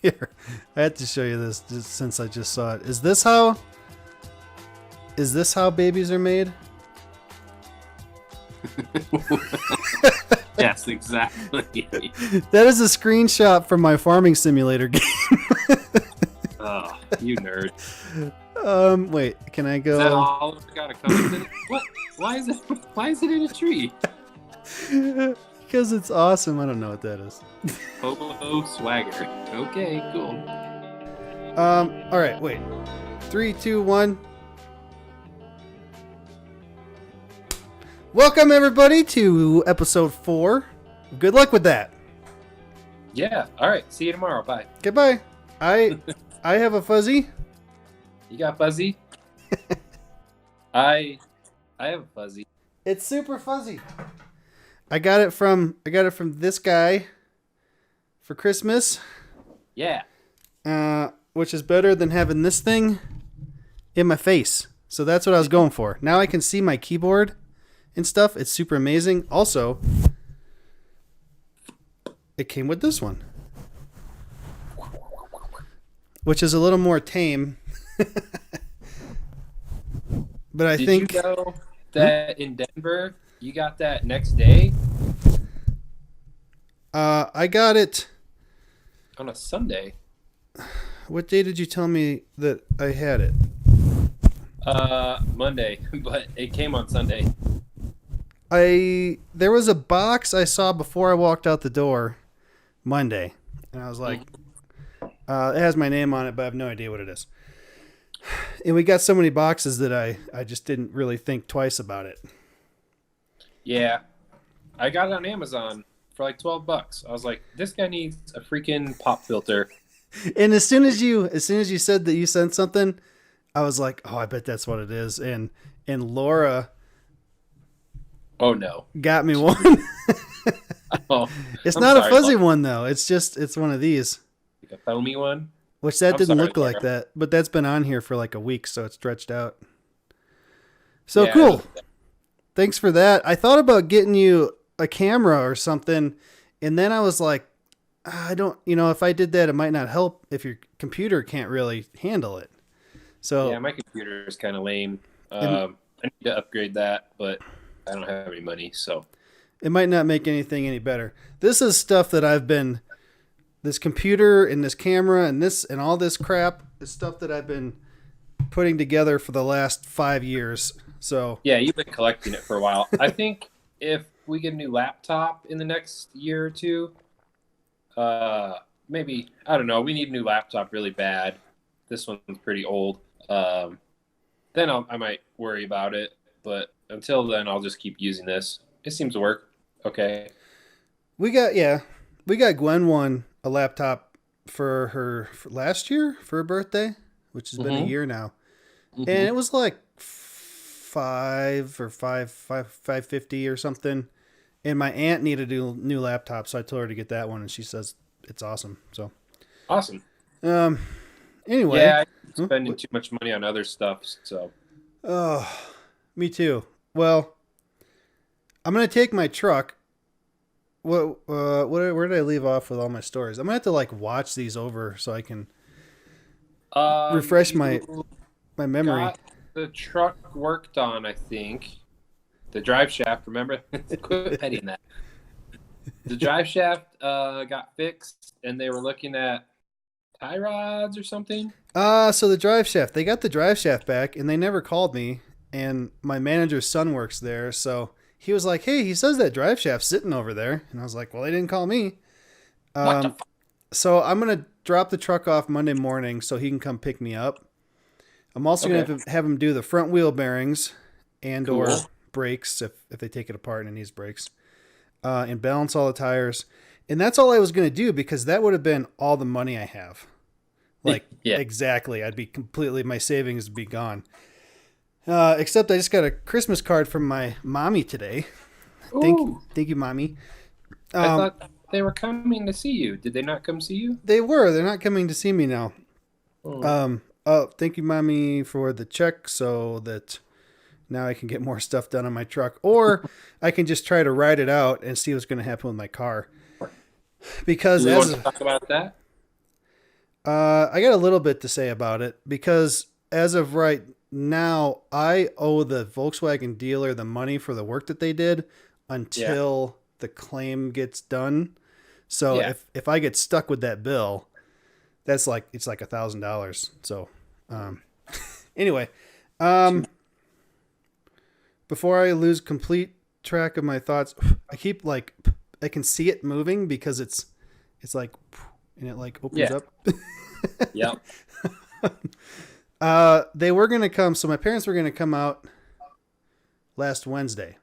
Here, I had to show you this just since I just saw it. Is this how babies are made? Yes, exactly. That is a screenshot from my farming simulator game. Oh, you nerd. Wait, can I go? Is that all it's got to come in? What? Why is it in a tree? Because it's awesome. I don't know what that is. Hobo swagger. Okay, cool. All right, wait. 3, 2, 1. Welcome everybody to episode 4. Good luck with that. Yeah. All right. See you tomorrow. Bye. Goodbye. I have a fuzzy. You got fuzzy? I have a fuzzy. It's super fuzzy. I got it from this guy for Christmas. Yeah. Which is better than having this thing in my face. So that's what I was going for. Now I can see my keyboard and stuff. It's super amazing. Also, it came with this one, which is a little more tame. But I think you know that in Denver, you got that next day? I got it On a Sunday. What day did you tell me that I had it? Monday, but it came on Sunday. There was a box I saw before I walked out the door Monday, and I was like, it has my name on it, but I have no idea what it is. And we got so many boxes that I just didn't really think twice about it. Yeah. I got it on Amazon for like $12. I was like, this guy needs a freaking pop filter. And as soon as you said that you sent something, I was like, oh, I bet that's what it is. And Laura, oh no, got me one. Oh, It's I'm not sorry, a fuzzy Laura. one though. It's one of these. Like a foamy one. Which that I'm didn't sorry, look like Laura. that, but that's been on here for like a week, so it's stretched out. So Yeah, cool. Thanks for that. I thought about getting you a camera or something, and then I was like, I don't, if I did that, it might not help if your computer can't really handle it. So Yeah, my computer is kind of lame. And- I need to upgrade that, but I don't have any money, so. it might not make anything any better. This is stuff that this computer and this camera and this and all this crap is stuff that I've been putting together for the last 5 years. So Yeah, you've been collecting it for a while. I think if we get a new laptop in the next year or two, maybe, I don't know, we need a new laptop really bad. This one's pretty old. Then I might worry about it, but until then, I'll just keep using this. It seems to work. Okay. we got Gwen a laptop for last year for her birthday, which has been a Mhm. year now. Mhm. And it was like 550 or something. And my aunt needed a new laptop, so I told her to get that one, and she says it's awesome. So Awesome. anyway, Yeah, I'm spending too much money on other stuff, so. oh, me too. Well, I'm gonna take my truck. Where did I leave off with all my stories? I'm gonna have to like watch these over so I can refresh my You memory. got the truck worked on, I think. The drive shaft, remember? Quit petting that. The drive shaft got fixed, and they were looking at tie rods or something. So the drive shaft, they got the drive shaft back, and they never called me. And my manager's son works there, so he was like, "Hey, he says that drive shaft's sitting over there," and I was like, "Well, they didn't call me." What the fuck? So I'm gonna drop the truck off Monday morning so he can come pick me up. I'm also gonna have him do the front wheel bearings and or Cool. brakes if they take it apart and it needs brakes, and balance all the tires. And that's all I was gonna do because that would have been all the money I have. Like Yeah. exactly, my savings would be gone. Except I just got a Christmas card from my mommy today. Ooh, Thank you, mommy. I thought they were coming to see you. Did they not come see you? They're not coming to see me now. Oh. Thank you, mommy, for the check so that now I can get more stuff done on my truck, or I can just try to ride it out and see what's going to happen with my car. Because Do we want to talk about that? I got a little bit to say about it because as of right now, I owe the Volkswagen dealer the money for the work that they did Yeah. until the claim gets done. So Yeah. if I get stuck with that bill, that's like it's like $1,000. So um, anyway, um, before I lose complete track of my thoughts, I keep like I can see it moving because it's like and it like opens Yeah. up. Yep. They were gonna come. So my parents were gonna come out last Wednesday.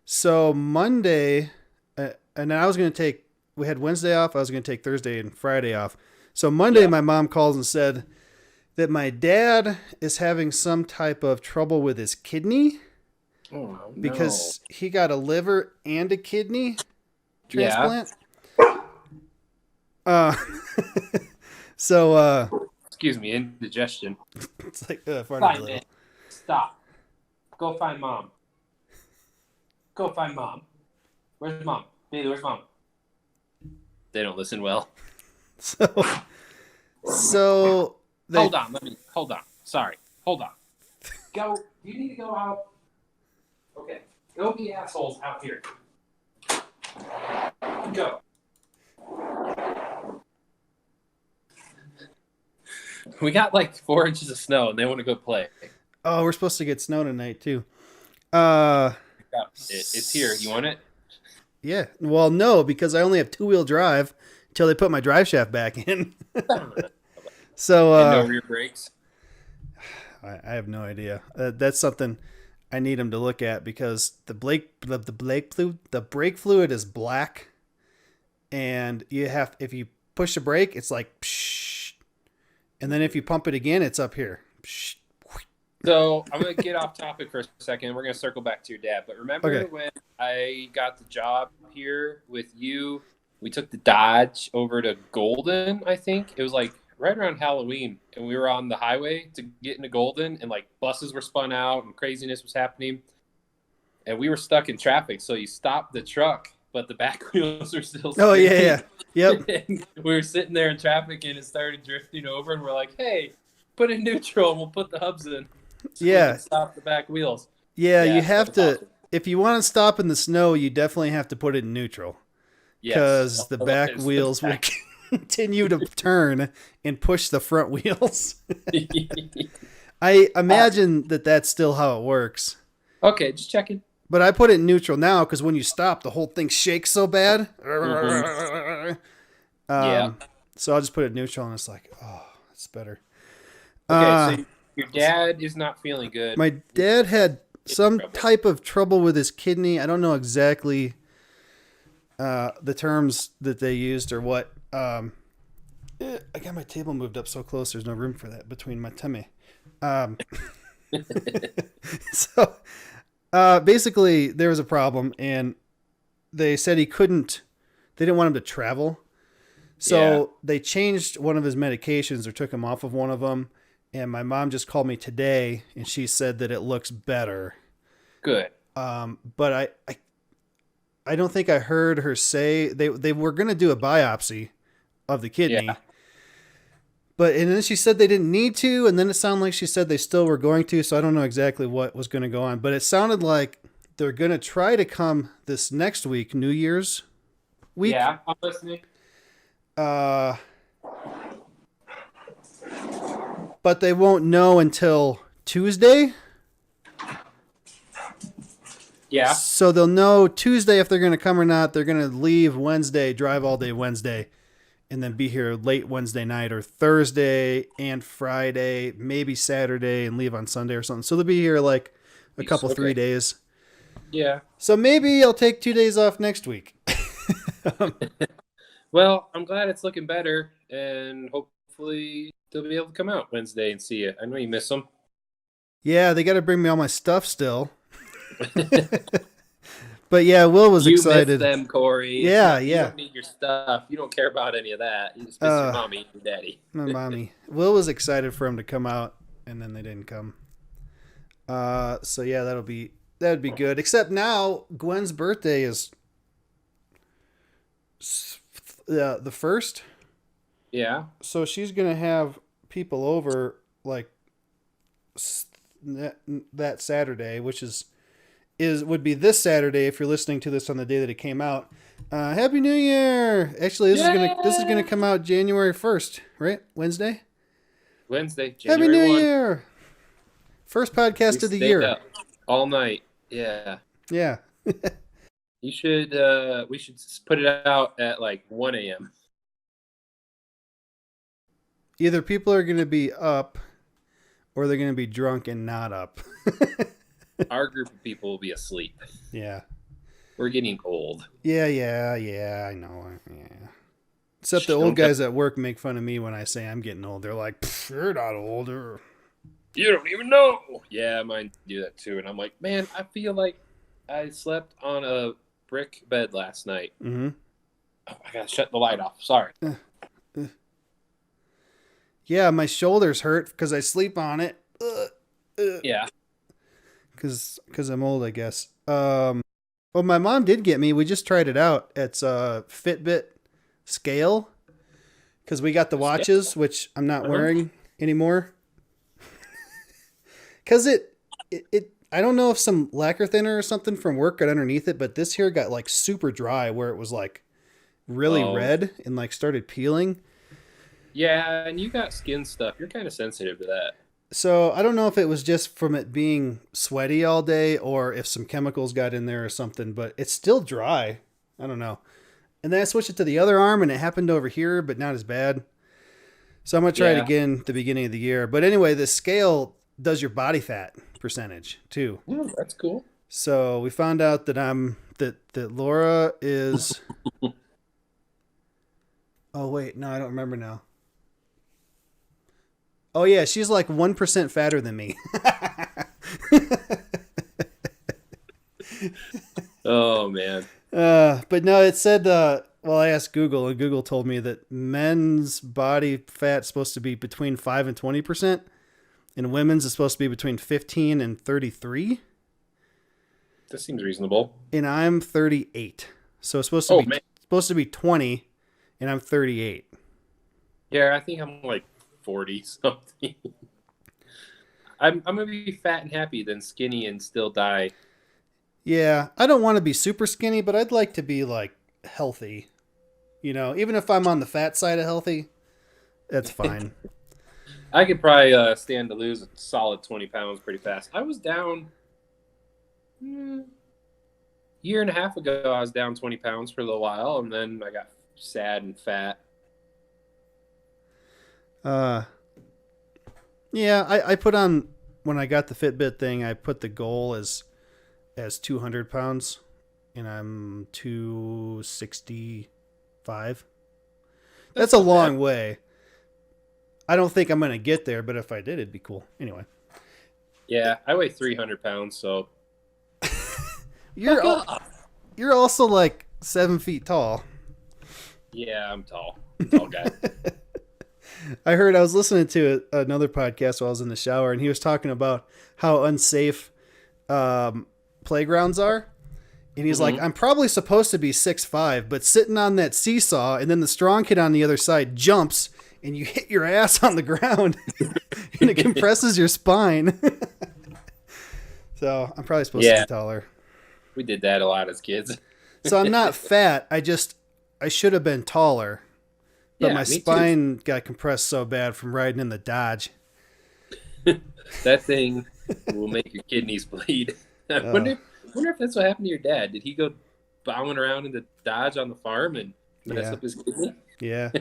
So Monday, and then I was gonna take. We had Wednesday off. I was gonna take Thursday and Friday off. So Monday, Yeah. my mom calls and said that my dad is having some type of trouble with his kidney Oh no. because he got a liver and a kidney Yeah. transplant. Uh, so Excuse me, indigestion. it's like farted a Find little. it. Stop. Go find mom. Go find mom. Where's mom? Bailey, where's mom? They don't listen well. So so they Hold on. Hold on. Sorry. Hold on. Go. You need to go out. Okay. Go be assholes out here. Go. We got like 4 inches of snow and they want to go play. oh we're supposed to get snow tonight too. Uh It's here. You want it? yeah. Well, no, because I only have two-wheel drive until they put my drive shaft back in. So And no rear brakes. I have no idea. That's something I need them to look at because the brake fluid is black, and you have if you push the brake, it's like psh, and then if you pump it again, it's up here. Psh. So I'm gonna get off topic for a second. We're gonna circle back to your dad. But remember Okay. when I got the job here with you? We took the Dodge over to Golden. I think it was like right around Halloween, and we were on the highway to get into Golden, and like buses were spun out and craziness was happening, and we were stuck in traffic. So you stopped the truck, but the back wheels were still Oh spinning. yeah, yeah, yep. And we were sitting there in traffic, and it started drifting over, and we're like, "Hey, put in neutral, and we'll put the hubs in." So we Yeah. can stop the back wheels. Yeah, you that have was to awesome. if you want to stop in the snow, you definitely have to put it in neutral Yes. because the back Otherwise, wheels will back- continue to turn and push the front wheels. I imagine that that's still how it works. Okay, just checking. But I put it in neutral now because when you stop, the whole thing shakes so bad. Yeah. So I'll just put it in neutral, and it's like, oh, it's better. Okay, so your dad is not feeling good. My dad had some trouble. type of trouble with his kidney. I don't know exactly the terms that they used or what. I got my table moved up so close. There's no room for that between my tummy. So basically, there was a problem, and they said he couldn't. They didn't want him to travel, so they changed one of his medications or took him off of one of them. And my mom just called me today, and she said that it looks better. Good. But I don't think I heard her say they were going to do a biopsy of the kidney. Yeah. But and then she said they didn't need to, and then it sounded like she said they still were going to. So I don't know exactly what was going to go on, but it sounded like they're going to try to come this next week, New Year's week. Yeah, I'm listening. But they won't know until Tuesday. Yeah. So they'll know Tuesday if they're going to come or not. They're going to leave Wednesday, drive all day Wednesday, and then be here late Wednesday night or Thursday and Friday, maybe Saturday, and leave on Sunday or something. So they'll be here like a couple, Okay. 3 days. Yeah. So maybe I'll take 2 days off next week. Well, I'm glad it's looking better, and hopefully they'll be able to come out Wednesday and see you. I know you miss them. Yeah, they got to bring me all my stuff still. But yeah, Will was You excited. miss them, Corey. Yeah, You yeah. don't need your stuff. You don't care about any of that. You just miss your mommy and your daddy. My mommy. Will was excited for him to come out, and then they didn't come. So yeah, that'd be good. Except now Gwen's birthday is the first. Yeah. So she's gonna have people over like that Saturday, which would be this Saturday if you're listening to this on the day that it came out. Happy New Year! Actually, this is gonna come out January 1st, right? Wednesday. Wednesday, Happy January New 1. Year! First We podcast of the stayed year. up all night. Yeah. Yeah. You should we should put it out at like 1 a.m. Either people are gonna be up or they're gonna be drunk and not up. Our group of people will be asleep. Yeah. We're getting old. Yeah. I know. Yeah. Except the Don't old guys at work make fun of me when I say I'm getting old. They're like, "You're not older." You don't even know. Yeah, mine do that too. And I'm like, man, I feel like I slept on a brick bed last night. Mm-hmm. Oh, I gotta shut the light off. Sorry. Yeah, my shoulders hurt because I sleep on it. Yeah. Because I'm old, I guess. Well, my mom did get me. We just tried it out. It's a Fitbit scale because we got the watches, which I'm not wearing anymore. Because it I don't know if some lacquer thinner or something from work got underneath it, but this here got like super dry where it was like really red and like started peeling. Yeah, and you got skin stuff. You're kind of sensitive to that. So I don't know if it was just from it being sweaty all day or if some chemicals got in there or something, but it's still dry. I don't know. And then I switched it to the other arm and it happened over here, but not as bad. So I'm going to try it again at the beginning of the year. But anyway, the scale does your body fat percentage too. Oh, that's cool. So we found out that that Laura is. Oh wait, no, I don't remember now. Oh yeah, she's like 1% fatter than me. Oh man. But no, it said. Well, I asked Google, and Google told me that men's body fat is supposed to be between 5 and 20%, and women's is supposed to be between 15 and 33. That seems reasonable. And I'm 38, so it's supposed to be 20, and I'm 38. Yeah, I think I'm like 40 something. I'm gonna be fat and happy than skinny and still die. Yeah, I don't want to be super skinny, but I'd like to be like healthy. You know, even if I'm on the fat side of healthy, that's fine. I could probably stand to lose a solid 20 pounds pretty fast. I was down year and a half ago. I was down 20 pounds for a little while, and then I got sad and fat. Yeah, I put on when I got the Fitbit thing. I put the goal as 200 pounds, and I'm 265. That's a long way. I don't think I'm gonna get there, but if I did, it'd be cool. Anyway. Yeah, I weigh 300 pounds, so you're also like 7 feet tall. yeah, I'm tall. I'm a tall guy. I was listening to another podcast while I was in the shower, and he was talking about how unsafe playgrounds are. And he's like, I'm probably supposed to be 6'5", but sitting on that seesaw, and then the strong kid on the other side jumps, and you hit your ass on the ground, and it compresses your spine. So I'm probably supposed to be taller. We did that a lot as kids. So I'm not fat. I should have been taller. But my spine got compressed so bad from riding in the Dodge. That thing will make your kidneys bleed. I wonder if that's what happened to your dad. Did he go bowing around in the Dodge on the farm and mess up his kidney? Yeah.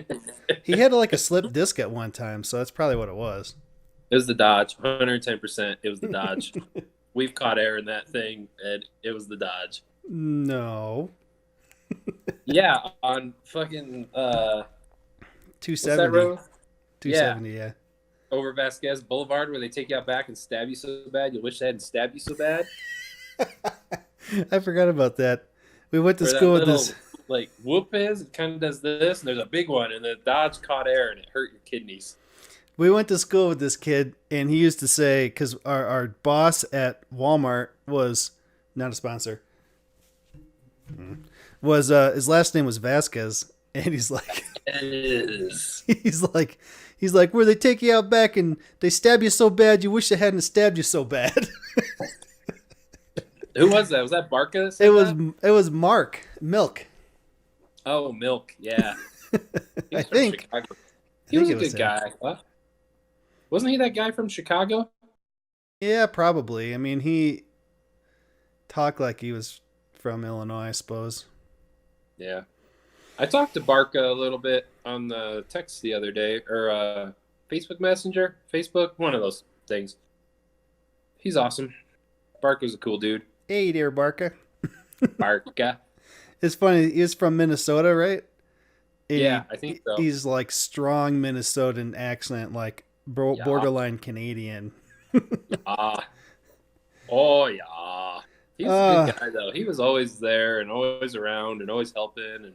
He had like a slip disc at one time, so that's probably what it was. It was the Dodge. 110%. It was the Dodge. We've caught air in that thing, and it was the Dodge. No. Yeah, on fucking 270. What's that road? 270, yeah. Over Vasquez Boulevard, where they take you out back and stab you so bad you wish they hadn't stabbed you so bad. I forgot about that. We went to school with this. Like whoop is, it kind of does this, and there's a big one, and the Dodge caught air and it hurt your kidneys. We went to school with this kid, and he used to say, because our boss at Walmart was not a sponsor, was his last name was Vasquez, And he's like, It is. he's like, where they take you out back and they stab you so bad you wish they hadn't stabbed you so bad. Who was that? Was that Barca that said It was that? it was Mark Milk. Oh, Milk. Yeah. He I was from think. Chicago. I He think was it a was good him. guy. What? Wasn't he that guy from Chicago? Yeah, probably. I mean, he talked like he was from Illinois, I suppose. Yeah. I talked to Barca a little bit on the text the other day, or Facebook Messenger, Facebook, one of those things. He's awesome. Barca's a cool dude. Hey there, Barca. Barca. It's funny. He's from Minnesota, right? And Yeah, I think so. he's like strong Minnesotan accent, like Yeah. borderline Canadian. Ah. Oh, yeah. He's a Uh, good guy, though. He was always there and always around and always helping. And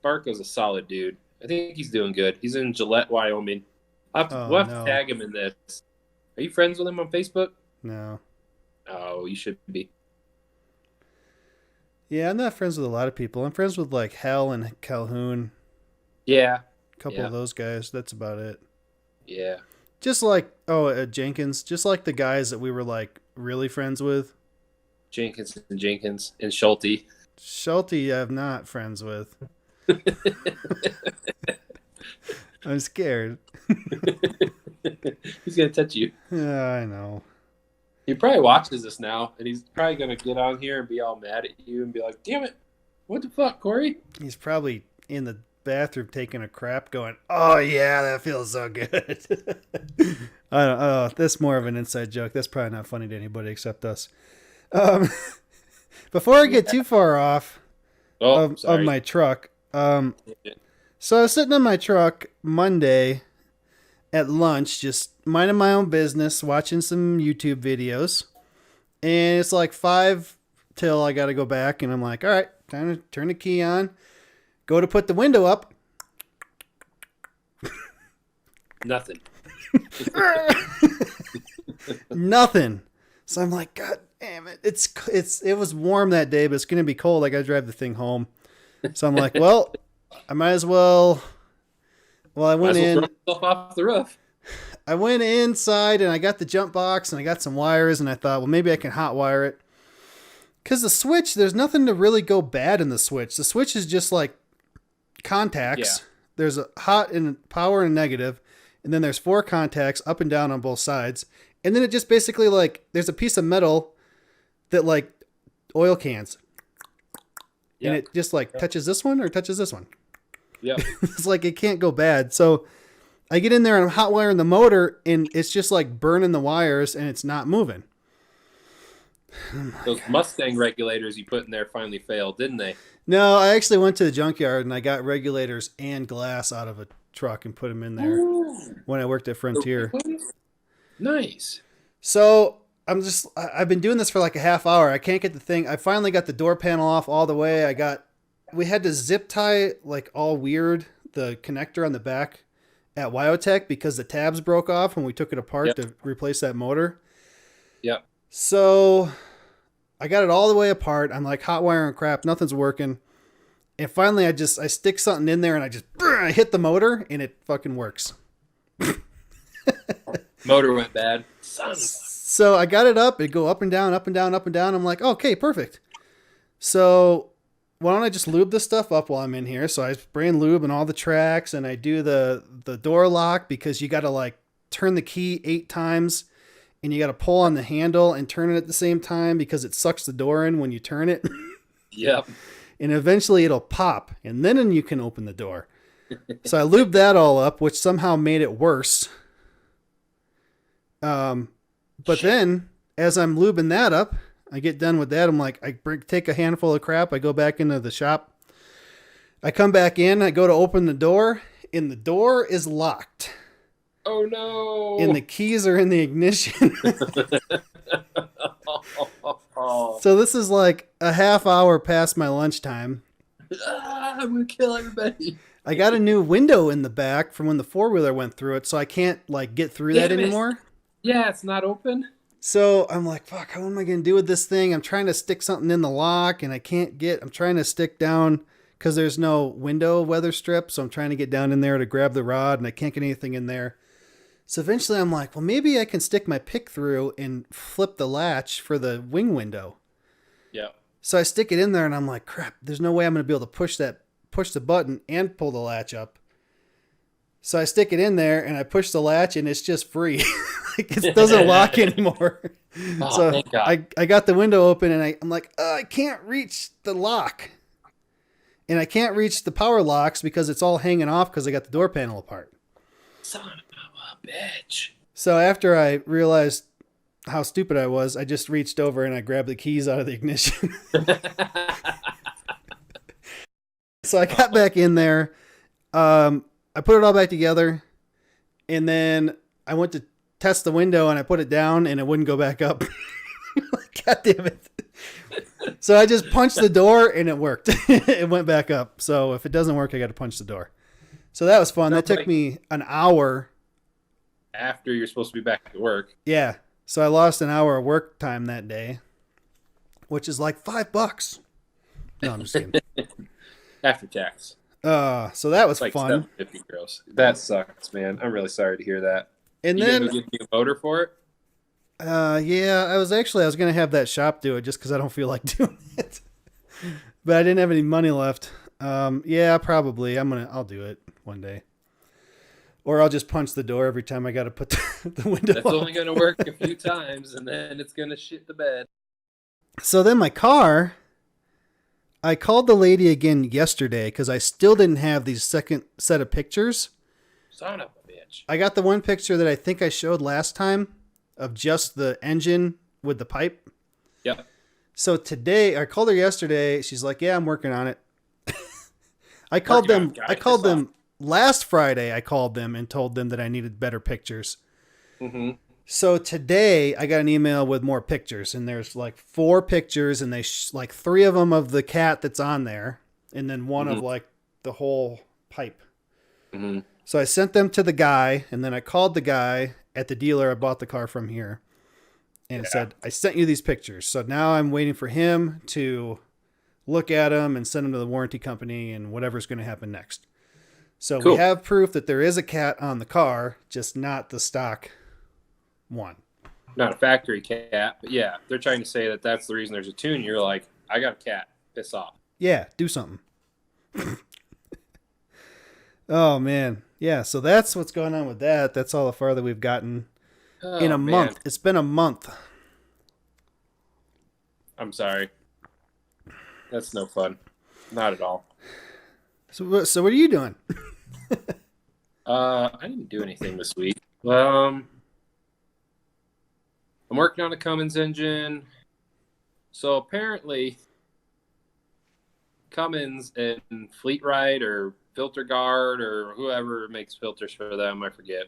Barca's a solid dude. I think he's doing good. He's in Gillette, Wyoming. oh We'll have to no, tag him in this. Are you friends with him on Facebook? no. Oh, you should be. Yeah, I'm not friends with a lot of people. I'm friends with like Hal and Calhoun, Yeah. a couple Yeah. of those guys. That's about it. Yeah. Just like Jenkins, just like the guys that we were like really friends with. Jenkins and Schulte. Schulte, I'm not friends with. I'm scared. He's gonna touch you. Yeah, I know. He probably watches this now, and he's probably gonna get on here and be all mad at you and be like, "Damn it, what the fuck, Corey?" He's probably in the bathroom taking a crap, going, "Oh yeah, that feels so good." I don't. Oh, that's more of an inside joke. That's probably not funny to anybody except us. Um, before I get too far off Oh, of sorry. my truck, so I was sitting in my truck Monday at lunch, just minding my own business, watching some YouTube videos, and it's like 5 till I got to go back, and I'm like, all right, time to turn the key on, go to put the window up. Nothing. Nothing. So I'm like, God damn it! It was warm that day, but it's gonna be cold. I gotta drive the thing home. So I'm like, well, I might as well. Well, I Might went as well in. throw yourself off the roof. I went inside and I got the jump box and I got some wires and I thought, well, maybe I can hot wire it. Because the switch, there's nothing to really go bad in the switch. The switch is just like contacts. Yeah. There's a hot and power and negative, and then there's 4 contacts up and down on both sides. And then it just basically like there's a piece of metal that like oil cans. Yeah. And it just like touches this one or touches this one. Yep. It's like it can't go bad. So I get in there and I'm hot wiring the motor and it's just like burning the wires and it's not moving. Those Mustang regulators you put in there finally failed, didn't they? No, I actually went to the junkyard and I got regulators and glass out of a truck and put them in there Ooh. when I worked at Frontier. Nice. So I've been doing this for like a half hour. I can't get the thing. I finally got the door panel off all the way. We had to zip tie like all weird the connector on the back at Wyotech because the tabs broke off when we took it apart to replace that motor. Yep. So I got it all the way apart. I'm like hot wiring crap. Nothing's working. And finally I stick something in there and I hit the motor and it fucking works. Motor went bad. Son of a... So I got it up. It'd go up and down, up and down, up and down. I'm like, okay, perfect. So why don't I just lube this stuff up while I'm in here? So I spray and lube and all the tracks and I do the door lock because you got to like turn the key 8 times and you got to pull on the handle and turn it at the same time because it sucks the door in when you turn it. Yep. And eventually it'll pop and then you can open the door. So I lubed that all up, which somehow made it worse. But then as I'm lubing that up, I get done with that. I'm like, take a handful of crap. I go back into the shop. I come back in. I go to open the door and the door is locked. Oh no. And the keys are in the ignition. So this is like a half hour past my lunchtime. I'm going to kill everybody. I got a new window in the back from when the 4-wheeler went through it. So I can't like get through that Damn it. anymore. Yeah, it's not open. So I'm like, fuck, how am I going to do with this thing? I'm trying to stick something in the lock and I'm trying to stick down because there's no window weather strip. So I'm trying to get down in there to grab the rod and I can't get anything in there. So eventually I'm like, well, maybe I can stick my pick through and flip the latch for the wing window. Yeah. So I stick it in there and I'm like, crap, there's no way I'm going to be able to push the button and pull the latch up. So I stick it in there and I push the latch and it's just free. Like it doesn't lock anymore. Oh, So thank God. I got the window open and I'm like, I can't reach the lock. And I can't reach the power locks because it's all hanging off because I got the door panel apart. Son of a bitch. So after I realized how stupid I was, I just reached over and I grabbed the keys out of the ignition. So I got back in there. I put it all back together. And then I went to test the window and I put it down and it wouldn't go back up. God damn it. So I just punched the door and it worked. It went back up. So if it doesn't work, I got to punch the door. So that was fun. That took me an hour. After you're supposed to be back at work. Yeah. So I lost an hour of work time that day, which is like $5. No, I'm just kidding. After tax. So that was Like fun. $750 gross. That sucks, man. I'm really sorry to hear that. And you then gonna give me a motor for it? yeah, I was gonna have that shop do it just because I don't feel like doing it. But I didn't have any money left. Yeah, probably. I'll do it one day. Or I'll just punch the door every time I got to put the window That's up. only going to work a few times, and then it's going to shit the bed. So then my car, I called the lady again yesterday because I still didn't have these second set of pictures. Son of a bitch. I got the one picture that I think I showed last time of just the engine with the pipe. Yep. So today, I called her yesterday. She's like, yeah, I'm working on it. I called them last Friday. I called them and told them that I needed better pictures. Mm-hmm. So today I got an email with more pictures and there's like 4 pictures and like 3 of them of the cat that's on there. And then one of like the whole pipe. Mm-hmm. So I sent them to the guy and then I called the guy at the dealer I bought the car from here and said, I sent you these pictures. So now I'm waiting for him to look at them and send them to the warranty company and whatever's going to happen next. So we have proof that there is a cat on the car, just not the stock one. Not a factory cat, but yeah, they're trying to say that that's the reason there's a tune. You're like, I got a cat. Piss off. Yeah, do something. Oh, man. Yeah, so that's what's going on with that. That's all the farther we've gotten in a month. It's been a month. I'm sorry. That's no fun. Not at all. So what are you doing? I didn't do anything this week. I'm working on a Cummins engine. So apparently Cummins and Fleet Ride or Filter Guard or whoever makes filters for them, I forget.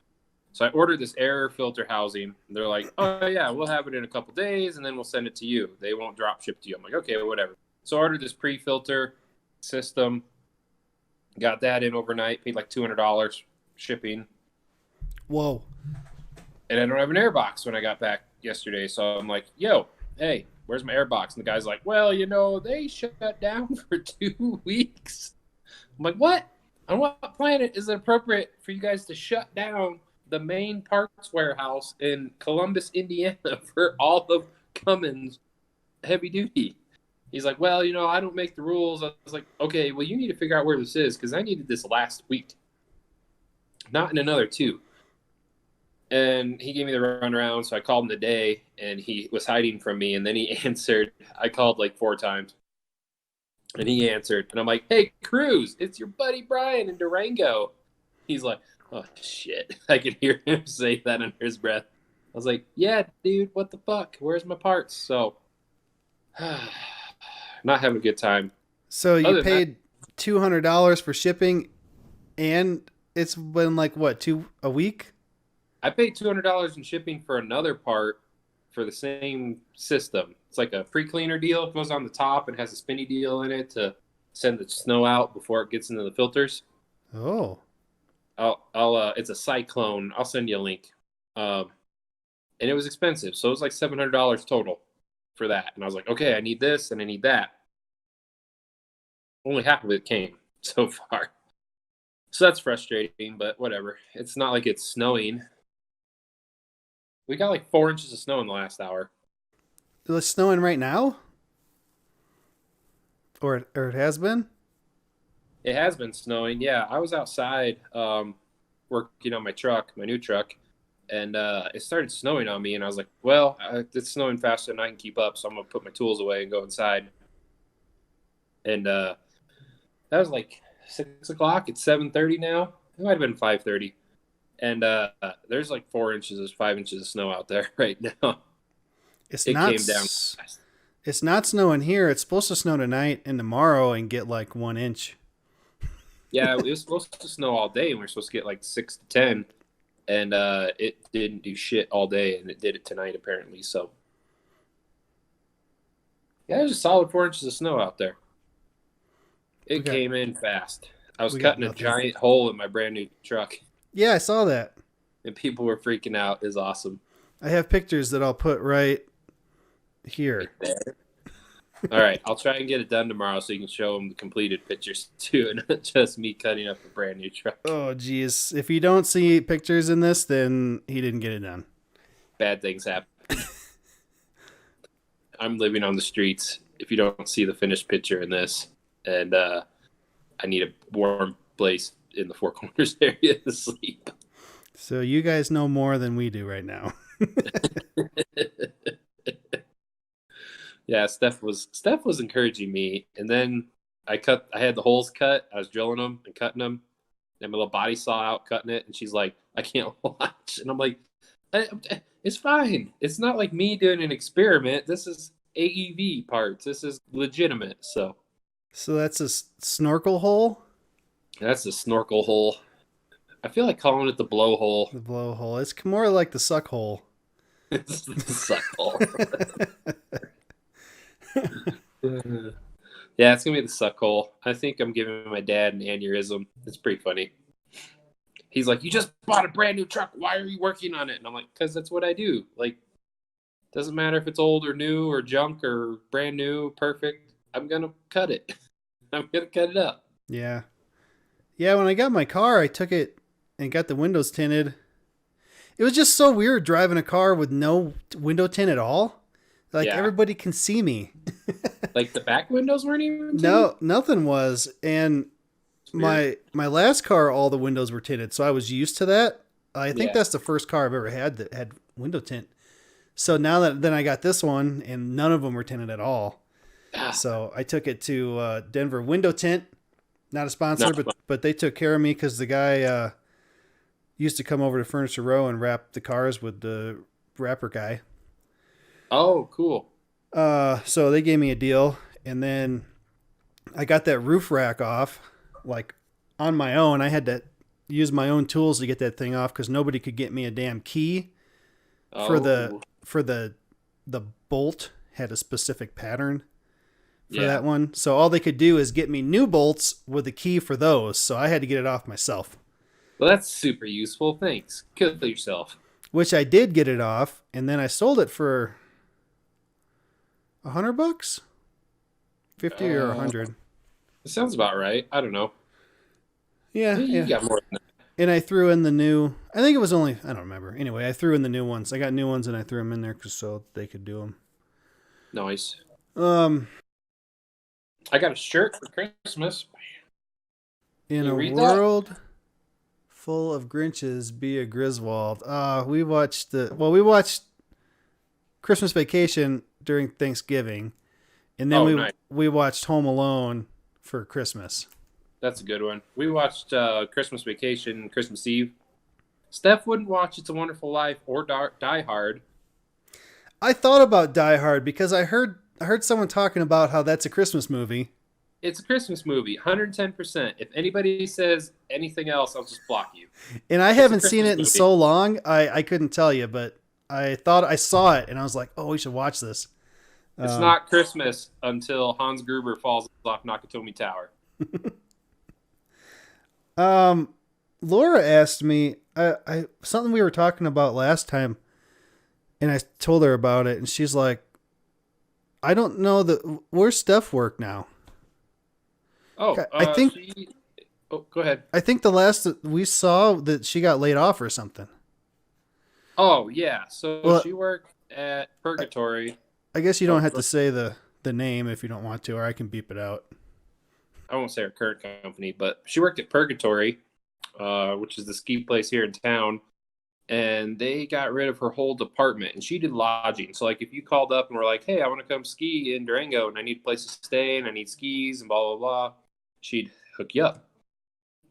So I ordered this air filter housing. They're like, oh yeah, we'll have it in a couple days and then we'll send it to you. They won't drop ship to you. I'm like, okay, whatever. So I ordered this pre-filter system. Got that in overnight. Paid like $200 shipping. Whoa. And I don't have an air box when I got back yesterday. So I'm like, yo, hey, where's my air box? And the guy's like, well, they shut down for 2 weeks. I'm like, what? On what planet is it appropriate for you guys to shut down the main parts warehouse in Columbus, Indiana for all of Cummins heavy duty? He's like, well, I don't make the rules. I was like, okay, well, you need to figure out where this is because I needed this last week, not in another 2. And he gave me the runaround, so I called him today, and he was hiding from me, and then he answered. I called like 4 times, and he answered, and I'm like, hey, Cruz, it's your buddy Brian in Durango. He's like, oh, shit. I could hear him say that under his breath. I was like, yeah, dude, what the fuck? Where's my parts? So, not having a good time. So you paid $200 for shipping, and it's been like, what, a week? I paid $200 in shipping for another part for the same system. It's like a pre-cleaner deal. It goes on the top and has a spinny deal in it to send the snow out before it gets into the filters. Oh. I'll it's a Cyclone. I'll send you a link. And it was expensive. So it was like $700 total for that. And I was like, okay, I need this and I need that. only half of it came so far. So that's frustrating, but whatever. It's not like it's snowing. We got like 4 inches of snow in the last hour. It's snowing right now, or it has been. It has been snowing. Yeah, I was outside working on my truck, my new truck, and it started snowing on me. And I was like, well, it's snowing faster than I can keep up, so I'm going to put my tools away and go inside. And that was like 6 o'clock. It's 7:30 now. It might have been 5:30. And there's like 4 inches, 5 inches of snow out there right now. It's It not. came down fast. It's not snowing here. It's supposed to snow tonight and tomorrow and get like 1 inch. Yeah, it was supposed to snow all day, and we were supposed to get like 6 to 10, and it didn't do shit all day, and it did it tonight apparently. So yeah, there's a solid 4 inches of snow out there. It came in fast. I was cutting a giant hole in my brand new truck, Yeah, I saw that. and people were freaking out. It's awesome. I have pictures that I'll put right here. There. All right, I'll try and get it done tomorrow so you can show them the completed pictures too, and not just me cutting up a brand new truck. Oh, geez. If you don't see pictures in this, then he didn't get it done. Bad things happen. I'm living on the streets. If you don't see the finished picture in this, and I need a warm place in the Four Corners area to sleep. So you guys know more than we do right now. Yeah, Steph was encouraging me, and then I had the holes cut. I was drilling them and cutting them, and my little body saw out cutting it, and she's like, "I can't watch," and I'm like, "It's fine. It's not like me doing an experiment. This is AEV parts. This is legitimate." So that's a snorkel hole? that's the snorkel hole. I feel like calling it the blow hole. The blow hole. It's more like the suck hole. It's the suck hole. Yeah, it's gonna be the suck hole. I think I'm giving my dad an aneurysm. It's pretty funny. He's like, "You just bought a brand new truck. Why are you working on it?" And I'm like, "Because that's what I do. Like, doesn't matter if it's old or new or junk or brand new, perfect. I'm gonna cut it. I'm gonna cut it up." Yeah. Yeah, when I got my car, I took it and got the windows tinted. It was just so weird driving a car with no window tint at all. Like, everybody can see me. Like, the back windows weren't even tinted? No, nothing was. And my last car, all the windows were tinted, so I was used to that. I think that's the first car I've ever had that had window tint. So now then I got this one, and none of them were tinted at all. So I took it to Denver Window Tint. Not a sponsor, but they took care of me because the guy used to come over to Furniture Row and wrap the cars with the wrapper guy. Oh, cool. So they gave me a deal, and then I got that roof rack off, like, on my own. I had to use my own tools to get that thing off because nobody could get me a damn key for the bolt had a specific pattern for that one. So all they could do is get me new bolts with a key for those. So I had to get it off myself. Well, that's super useful. Thanks. Kill yourself. Which I did get it off, and then I sold it for $100, 50 or 100. It sounds about right. I don't know. Yeah, you got more than that. And I threw in the new. I think it was only. I don't remember. Anyway, I threw in the new ones. I got new ones and I threw them in there so they could do them. Nice. I got a shirt for Christmas. In a world full of Grinches, be a Griswold. We watched Christmas Vacation during Thanksgiving, and then we watched Home Alone for Christmas. That's a good one. We watched Christmas Vacation Christmas Eve. Steph wouldn't watch It's a Wonderful Life or Die Hard. I thought about Die Hard because I heard someone talking about how that's a Christmas movie. It's a Christmas movie, 110%. If anybody says anything else, I'll just block you. And I haven't seen it in so long, I couldn't tell you, but I thought I saw it, and I was like, oh, we should watch this. It's not Christmas until Hans Gruber falls off Nakatomi Tower. Laura asked me something we were talking about last time, and I told her about it, and she's like, I don't know where's Steph work now? Oh, I think she. Oh, go ahead. I think the last that we saw that she got laid off or something. Oh, yeah. So Well, she worked at I, Purgatory. I guess you don't Oh, have to say the name if you don't want to, or I can beep it out. I won't say her current company, but she worked at Purgatory, which is the ski place here in town. And they got rid of her whole department, and she did lodging. So, like, if you called up and were like, "Hey, I want to come ski in Durango, and I need a place to stay, and I need skis, and blah blah blah," she'd hook you up.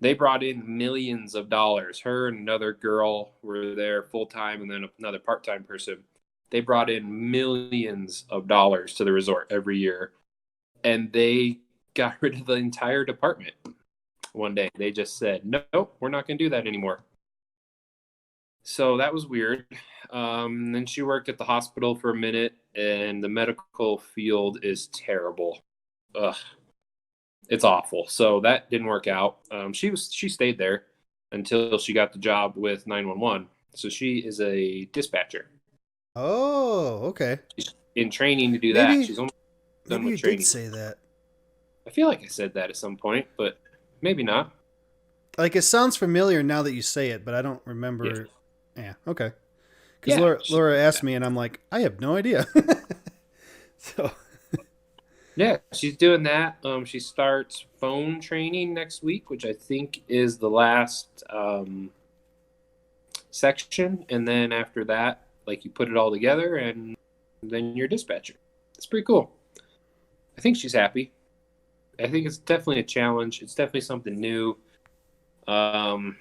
They brought in millions of dollars. Her and another girl were there full time, and then another part time person. They brought in millions of dollars to the resort every year, and they got rid of the entire department one day. They just said, "Nope, we're not going to do that anymore." So that was weird. Then she worked at the hospital for a minute, and the medical field is terrible. Ugh, it's awful. So that didn't work out. She stayed there until she got the job with 911. So she is a dispatcher. Oh, okay. She's in training to do that. Maybe She's almost done maybe with you did training. say that. I feel like I said that at some point, but maybe not. Like it sounds familiar now that you say it, but I don't Yeah, remember. Yeah, okay. Because yeah. Laura asked me, and I'm like, I have no idea. So, Yeah, she's doing that. She starts phone training next week, which I think is the last section, and then after that, like you put it all together, and then you're a dispatcher. It's pretty cool. I think she's happy. I think it's definitely a challenge. It's definitely something new. Um,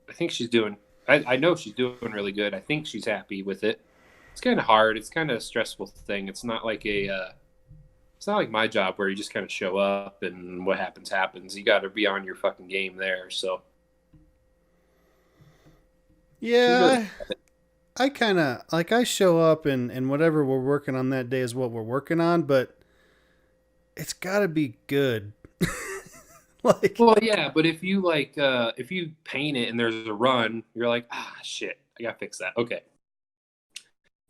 I think she's doing. I know she's doing really good. I think she's happy with it. It's kind of hard. It's kind of a stressful thing. It's not like a. It's not like my job where you just kind of show up and what happens happens. You got to be on your fucking game there. So she's really. yeah, I kind of like I show up and whatever we're working on that day is what we're working on, but it's got to be good. Like, Well, yeah, but if you paint it and there's a run, you're like, ah, shit, I gotta fix that. Okay.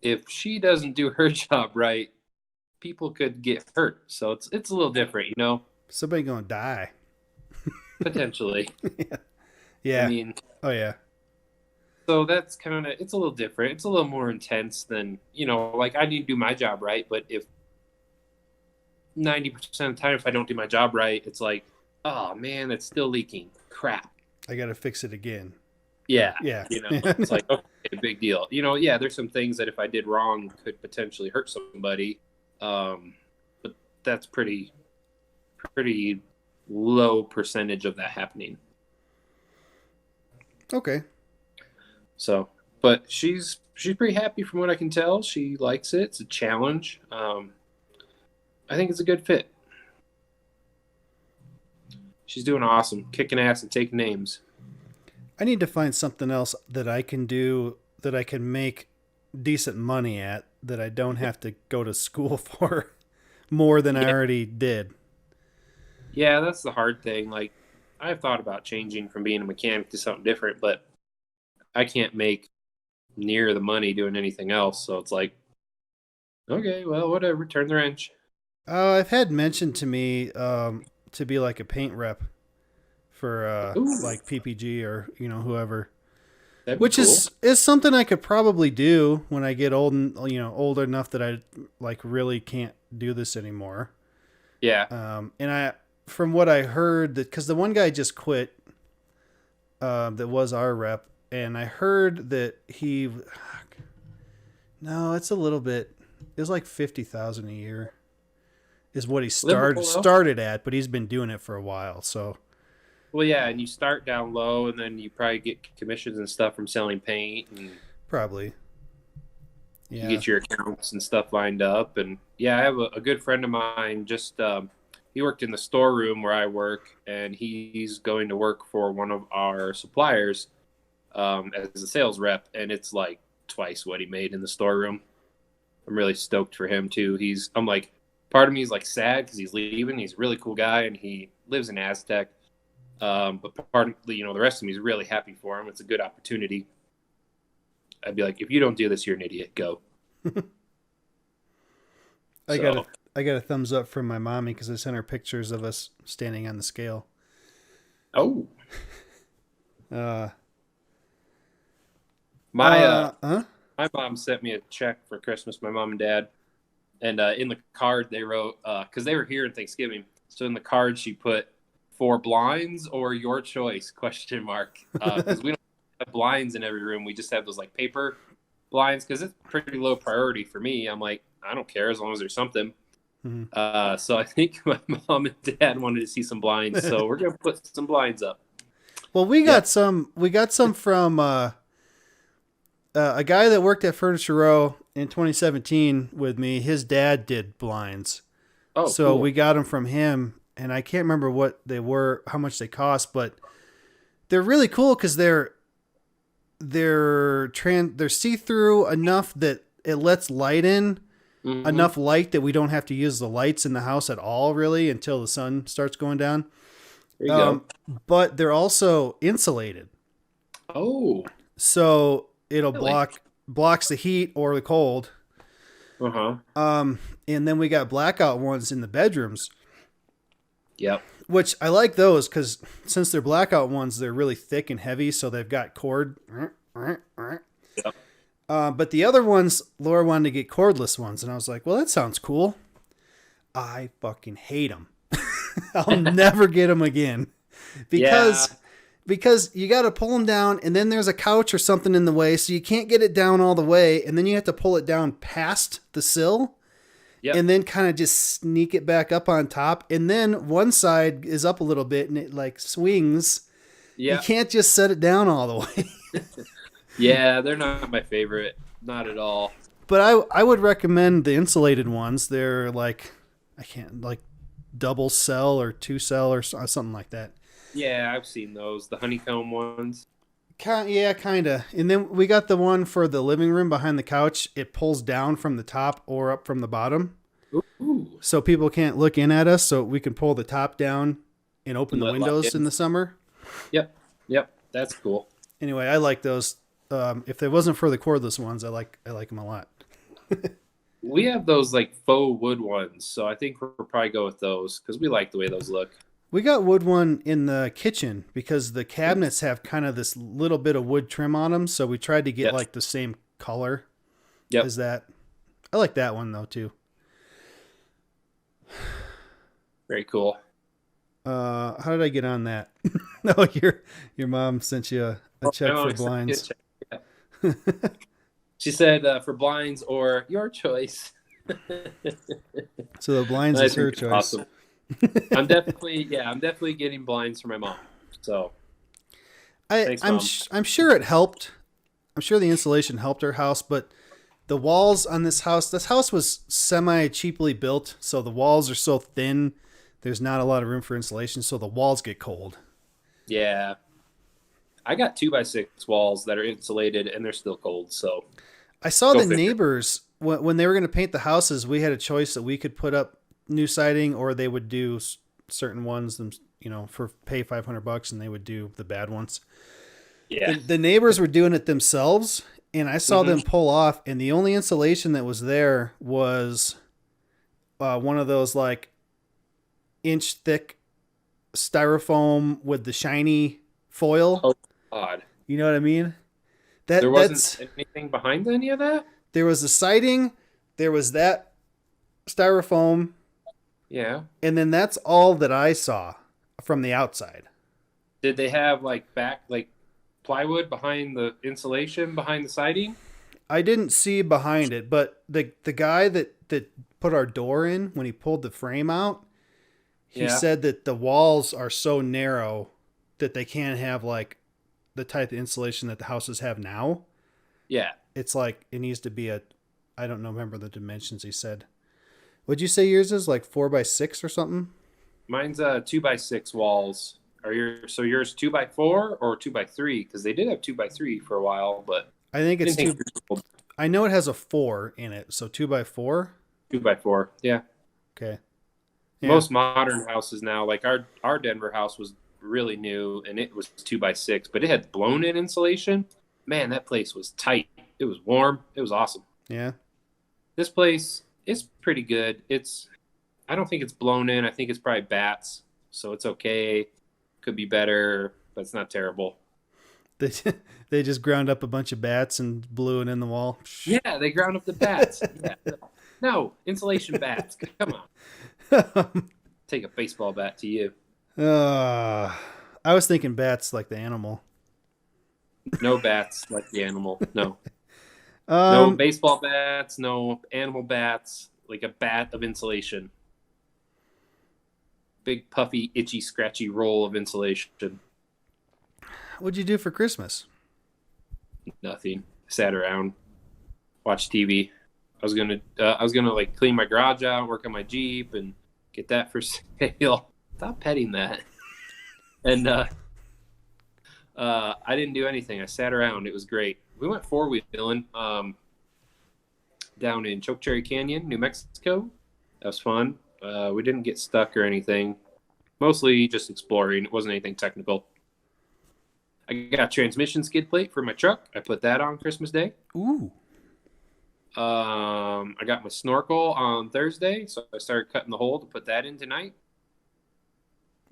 If she doesn't do her job right, people could get hurt. So it's a little different, somebody gonna die. potentially. I Yeah. mean, Oh yeah. so that's kind of it's a little different. It's a little more intense than like I need to do my job right, but if 90% of the time if I don't do my job right, it's like, oh man, it's still leaking. Crap. I gotta fix it again. Yeah, Yeah. it's like okay, big deal. Yeah, there's some things that if I did wrong could potentially hurt somebody, but that's pretty low percentage of that happening. Okay. So, but she's pretty happy from what I can tell. She likes it. It's a challenge. I think it's a good fit. She's doing awesome, kicking ass and taking names. I need to find something else that I can do that I can make decent money at that I don't have to go to school for more than I Yeah, already did. yeah, that's the hard thing. Like, I've thought about changing from being a mechanic to something different, but I can't make near the money doing anything else. So it's like, okay, well, whatever. Turn the wrench. I've had mentioned to me to be like a paint rep for Ooh, like PPG or whoever, that'd be which cool. is something I could probably do when I get old and old enough that I like really can't do this anymore. Yeah. And I from what I heard that because the one guy just quit that was our rep, and I heard that he no, it's a little bit. It was like 50,000 a year is what he Livable though. started at, but he's been doing it for a while. So Well, yeah, and you start down low, and then you probably get commissions and stuff from selling paint, and probably, you yeah. get your accounts and stuff lined up. And yeah, I have a good friend of mine. Just he worked in the storeroom where I work, and he's going to work for one of our suppliers as a sales rep, and it's like twice what he made in the storeroom. I'm really stoked for him too. I'm like, part of me is like sad because he's leaving. He's a really cool guy, and he lives in Aztec. But part of the rest of me is really happy for him. It's a good opportunity. I'd be like, if you don't do this, you're an idiot. Go. I gotta So I got a thumbs up from my mommy because I sent her pictures of us standing on the scale. Oh, Uh, my huh? my mom sent me a check for Christmas. My mom and dad, and in the card they wrote because they were here at Thanksgiving. So in the card she put for blinds or your choice question mark because we don't have blinds in every room. We just have those like paper blinds because it's pretty low priority for me. I'm like, I don't care as long as there's something. Mm-hmm. So I think my mom and dad wanted to see some blinds, so we're gonna put some blinds up. Well, we Yeah. got some. We got some from a guy that worked at Furniture Row in 2017 with me. His dad did blinds, Oh, so cool. we got them from him. And I can't remember what they were, how much they cost, but they're really cool because they're see through enough that it lets light in. Mm-hmm. Enough light that we don't have to use the lights in the house at all, really, until the sun starts going down. There you go. But they're also insulated, Oh, so it'll really? blocks the heat or the cold. Uh-huh. And then we got blackout ones in the bedrooms, Yep. which I like those because since they're blackout ones, they're really thick and heavy, so they've got cord. Yep. But the other ones, Laura wanted to get cordless ones, and I was like, well, that sounds cool. I fucking hate them. I'll never get them again Yeah. because you got to pull them down, and then there's a couch or something in the way, so you can't get it down all the way, and then you have to pull it down past the sill, Yep. and then kind of just sneak it back up on top, and then one side is up a little bit, and it like swings. You Yeah. can't just set it down all the way. Yeah, they're not my favorite. Not at all. But I would recommend the insulated ones. They're like, I can't, like double cell or two cell or something like that. Yeah, I've seen those. The honeycomb ones. Yeah, kind of. And then we got the one for the living room behind the couch. It pulls down from the top or up from the bottom. Ooh. So people can't look in at us. So we can pull the top down and open the Let light windows in. in the summer. Yep. Yep. That's cool. Anyway, I like those. If it wasn't for the cordless ones, I like them a lot. We have those like faux wood ones, so I think we'll probably go with those because we like the way those look. We got wood one in the kitchen because the cabinets have kind of this little bit of wood trim on them. So we tried to get Yep. like the same color Yep. as that. I like that one though too. Very cool. How did I get on that? No, your mom sent you a check My mom for sent me a blinds. check. Yeah. She said for blinds or your choice. So the blinds I is her think it's choice. awesome. I'm definitely getting blinds for my mom. So thanks, Mom. I'm sure it helped. I'm sure the insulation helped her house, but the walls on this house was semi cheaply built, so the walls are so thin. There's not a lot of room for insulation, so the walls get cold. Yeah. I got 2x6 walls that are insulated and they're still cold. So I saw Go the figure. neighbors when they were going to paint the houses. We had a choice that we could put up new siding, or they would do certain ones, for pay $500, and they would do the bad ones. yeah. The neighbors were doing it themselves, and I saw Mhm. them pull off, and the only insulation that was there was one of those like inch thick styrofoam with the shiny foil. Oh God. You know what I mean? There That's wasn't anything behind any of that? there was the siding, there was that styrofoam, Yeah. and then that's all that I saw from the outside. Did they have like plywood behind the insulation behind the siding? I didn't see behind it, but the guy that put our door in, when he pulled the frame out, he Yeah. said that the walls are so narrow that they can't have like the type of insulation that the houses have now. Yeah. It's like it needs to be I don't know, remember the dimensions he said. Would you say yours is like 4x6 or something? Mine's 2x6 walls. Yours 2x4 or 2x3? Because they did have 2x3 for a while, but I think I it's didn't two. think I know it has a 4 in it, so 2x4. 2x4. Yeah. Okay. Yeah. Most modern houses now, like our Denver house was really new and it was 2x6, but it had blown in insulation. Man, that place was tight. It was warm. It was awesome. Yeah. This place is pretty good. It's I don't think it's blown in. I think it's probably bats, so it's okay. Could be better, but it's not terrible. They they just ground up a bunch of bats and blew it in the wall. Yeah, they ground up the bats. Yeah. No, insulation bats. Come on. Take a baseball bat to you. I was thinking bats like the animal. No bats like the animal. No. No Um, baseball bats, no animal bats, like a bat of insulation. Big, puffy, itchy, scratchy roll of insulation. what'd you do for Christmas? Nothing. Sat around, watched TV. I was gonna like clean my garage out, work on my Jeep, and get that for sale. Stop petting that. And I didn't do anything. I sat around. It was great. We went four-wheeling down in Chokecherry Canyon, New Mexico. That was fun. We didn't get stuck or anything. Mostly just exploring. It wasn't anything technical. I got a transmission skid plate for my truck. I put that on Christmas Day. Ooh. I got my snorkel on Thursday, so I started cutting the hole to put that in tonight.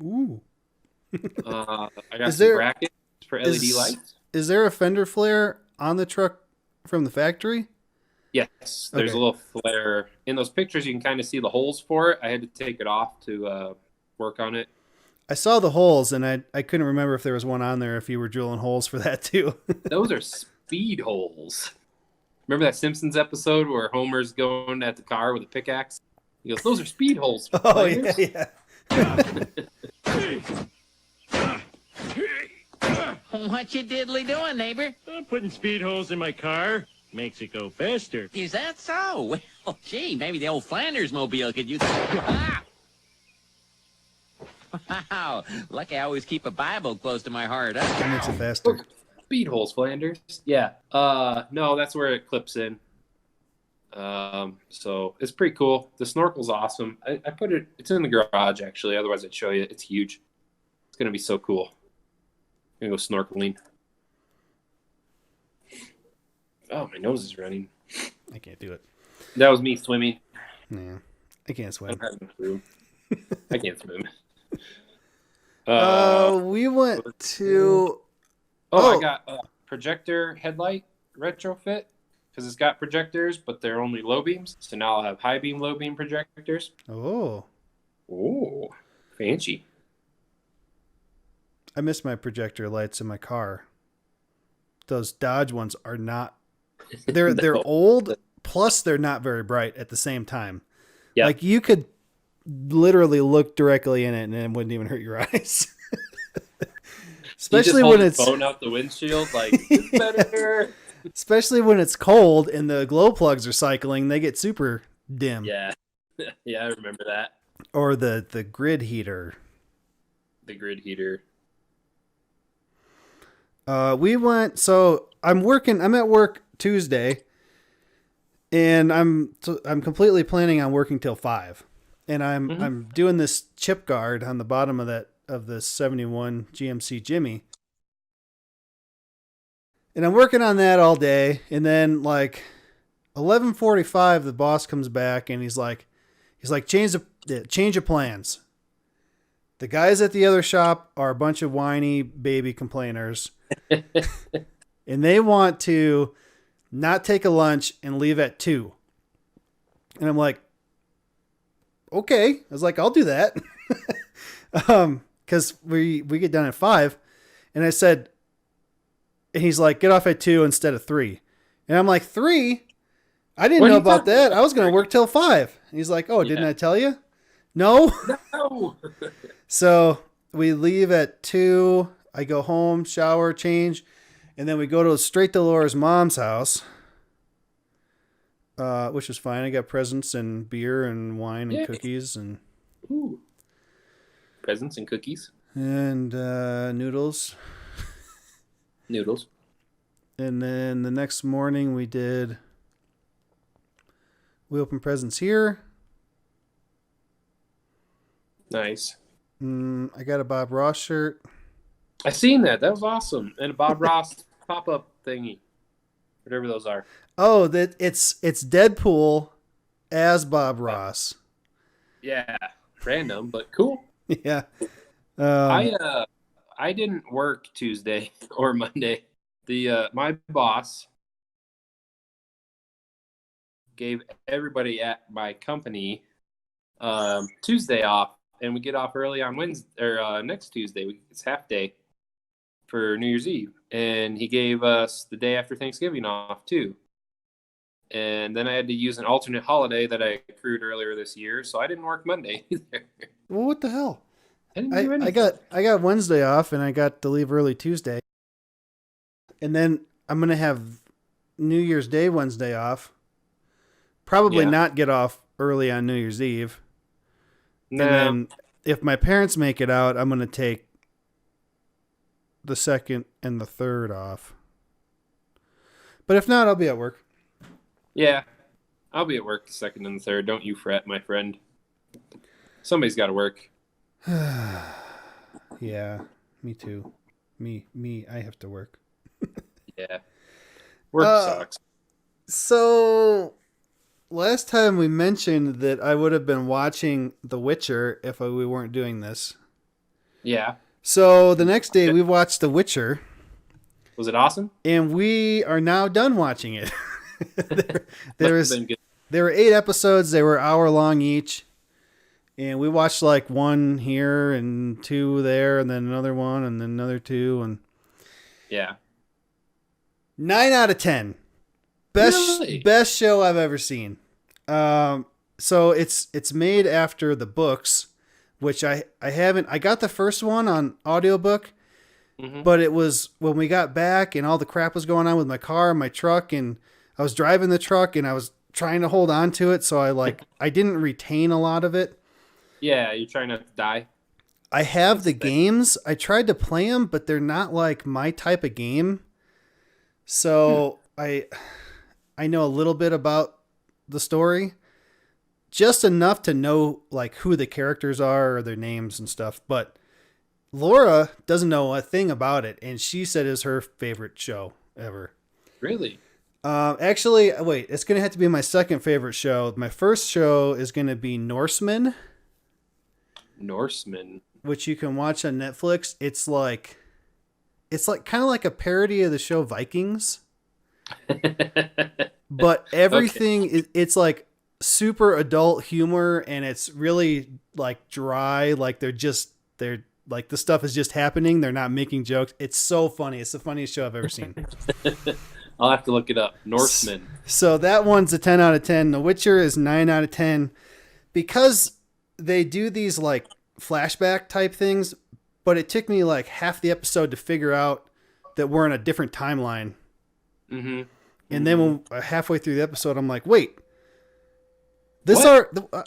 Ooh. I got Is some there- brackets for LED lights. Is there a fender flare on the truck from the factory? Yes, there's Okay. a little flare. In those pictures, you can kind of see the holes for it. I had to take it off to work on it. I saw the holes, and I couldn't remember if there was one on there, if you were drilling holes for that too. Those are speed holes. Remember that Simpsons episode where Homer's going at the car with a pickaxe? He goes, "Those are speed holes." Oh, yeah, players." yeah. What you diddly doing, neighbor? I'm putting speed holes in my car. Makes it go faster. Is that so? Well, gee, maybe the old Flanders mobile could use that. Wow, lucky I always keep a Bible close to my heart, huh? That makes it faster. Speed holes, Flanders. Yeah. No, that's where it clips in. So it's pretty cool. The snorkel's awesome. I put it. It's in the garage actually. Otherwise, I'd show you. It's huge. It's gonna be so cool. I'm gonna go snorkeling. Oh, my nose is running. I can't do it. That was me swimming. Yeah, I can't I swim. don't have enough room. I can't swim. We went to. I oh. got a projector headlight retrofit because it's got projectors, but they're only low beams. So now I'll have high beam, low beam projectors. Oh, Oh, fancy. I miss my projector lights in my car. Those Dodge ones are not. They're No. old. Plus, they're not very bright at the same time. Yeah. Like you could literally look directly in it, and it wouldn't even hurt your eyes. Especially You just when hold it's your phone out the windshield, like it's better. especially when it's cold and the glow plugs are cycling, they get super dim. Yeah, yeah, I remember that. Or the grid heater. The grid heater. We went. So I'm at work Tuesday, and I'm completely planning on working till 5, and I'm doing this chip guard on the bottom of the 71 GMC Jimmy. And I'm working on that all day, and then like 11:45 the boss comes back and he's like change of plans. The guys at the other shop are a bunch of whiny baby complainers. And they want to not take a lunch and leave at 2. And I'm like, okay. I was like, I'll do that. Cause we get done at 5. And I said, and he's like, get off at 2 instead of 3. And I'm like, 3? I didn't What are know you about talking that. I was going to work till 5. And he's like, oh, didn't Yeah. I tell you? No. No. So we leave at 2. I go home, shower, change, and then we go straight to Laura's mom's house, which was fine. I got presents and beer and wine and Yay. cookies and Ooh. Presents and cookies, noodles. noodles. And then the next morning we opened presents here. Nice. I got a Bob Ross shirt. I seen that. That was awesome. And a Bob Ross pop-up thingy, whatever those are. Oh, that it's Deadpool as Bob Ross. Yeah, random, but cool. Yeah. I didn't work Tuesday or Monday. The my boss gave everybody at my company Tuesday off, and we get off early on Wednesday or next Tuesday. It's half day for New Year's Eve, and he gave us the day after Thanksgiving off too. And then I had to use an alternate holiday that I accrued earlier this year, so I didn't work Monday either. Well, what the hell? I didn't do anything. I got Wednesday off, and I got to leave early Tuesday, and then I'm gonna have New Year's Day Wednesday off. Probably not get off early on New Year's Eve. No. And then if my parents make it out, I'm gonna take the 2nd and the 3rd off. But if not, I'll be at work. Yeah, I'll be at work the 2nd and the 3rd. Don't you fret, my friend. Somebody's got to work. Yeah, me too. Me, I have to work. Yeah. Work sucks. So, last time we mentioned that I would have been watching The Witcher if we weren't doing this. Yeah. So, the next day we watched The Witcher. Was it awesome? And we are now done watching it. there were 8 episodes. They were hour long each. And we watched like 1 here and 2 there, and then another 1, and then another 2, and yeah, 9 out of 10. Best show I've ever seen. So it's made after the books, which I haven't. I got the first one on audiobook, but it was when we got back and all the crap was going on with my car and my truck, and I was driving the truck and I was trying to hold on to it, so I didn't retain a lot of it. Yeah, you're trying not to die. I have the games. I tried to play them, but they're not like my type of game. So I know a little bit about the story, just enough to know like who the characters are or their names and stuff. But Laura doesn't know a thing about it, and she said it's her favorite show ever. Really? Actually, wait, it's going to have to be my second favorite show. My first show is going to be Norseman, which you can watch on Netflix. It's like kind of like a parody of the show Vikings, but everything it's like super adult humor, and it's really like dry. Like they're like the stuff is just happening. They're not making jokes. It's so funny. It's the funniest show I've ever seen. I'll have to look it up. Norseman. So that one's a 10 out of 10. The Witcher is 9 out of 10 because they do these like flashback type things, but it took me like half the episode to figure out that we're in a different timeline. And then when halfway through the episode, I'm like, wait,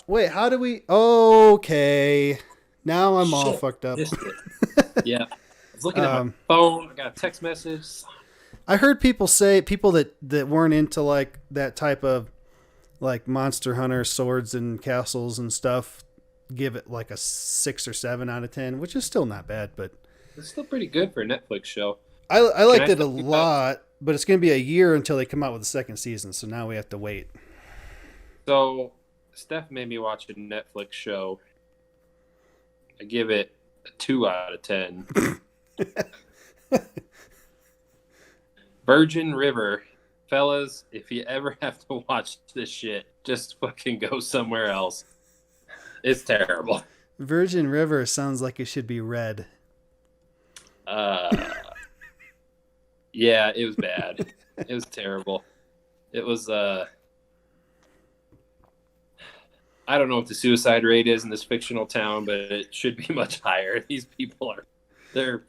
wait, how do we? Okay, now I'm all fucked up. Yeah, I was looking at my phone. I got a text message. I heard people that weren't into like that type of like Monster Hunter swords and castles and stuff give it like a 6 or 7 out of 10, which is still not bad, but it's still pretty good for a Netflix show. I liked it a lot, but it's going to be a year until they come out with the second season, so now we have to wait. So Steph made me watch a Netflix show. I give it a 2 out of 10. Virgin River. Fellas, if you ever have to watch this shit, just fucking go somewhere else. It's terrible. Virgin River sounds like it should be red. Yeah, it was bad. It was terrible. It was I don't know what the suicide rate is in this fictional town, but it should be much higher. These people are it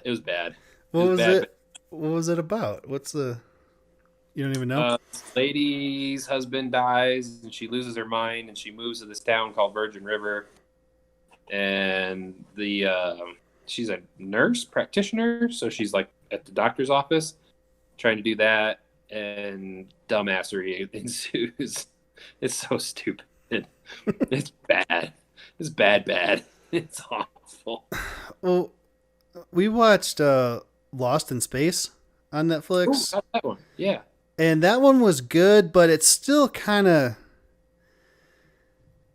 was bad. What was it about? You don't even know? This lady's husband dies and she loses her mind and she moves to this town called Virgin River. And she's a nurse practitioner, so she's like at the doctor's office trying to do that, and dumbassery ensues. It's so stupid. It's bad. It's bad. It's awful. Well, we watched Lost in Space on Netflix. Ooh, that one. Yeah. And that one was good, but it's still kind of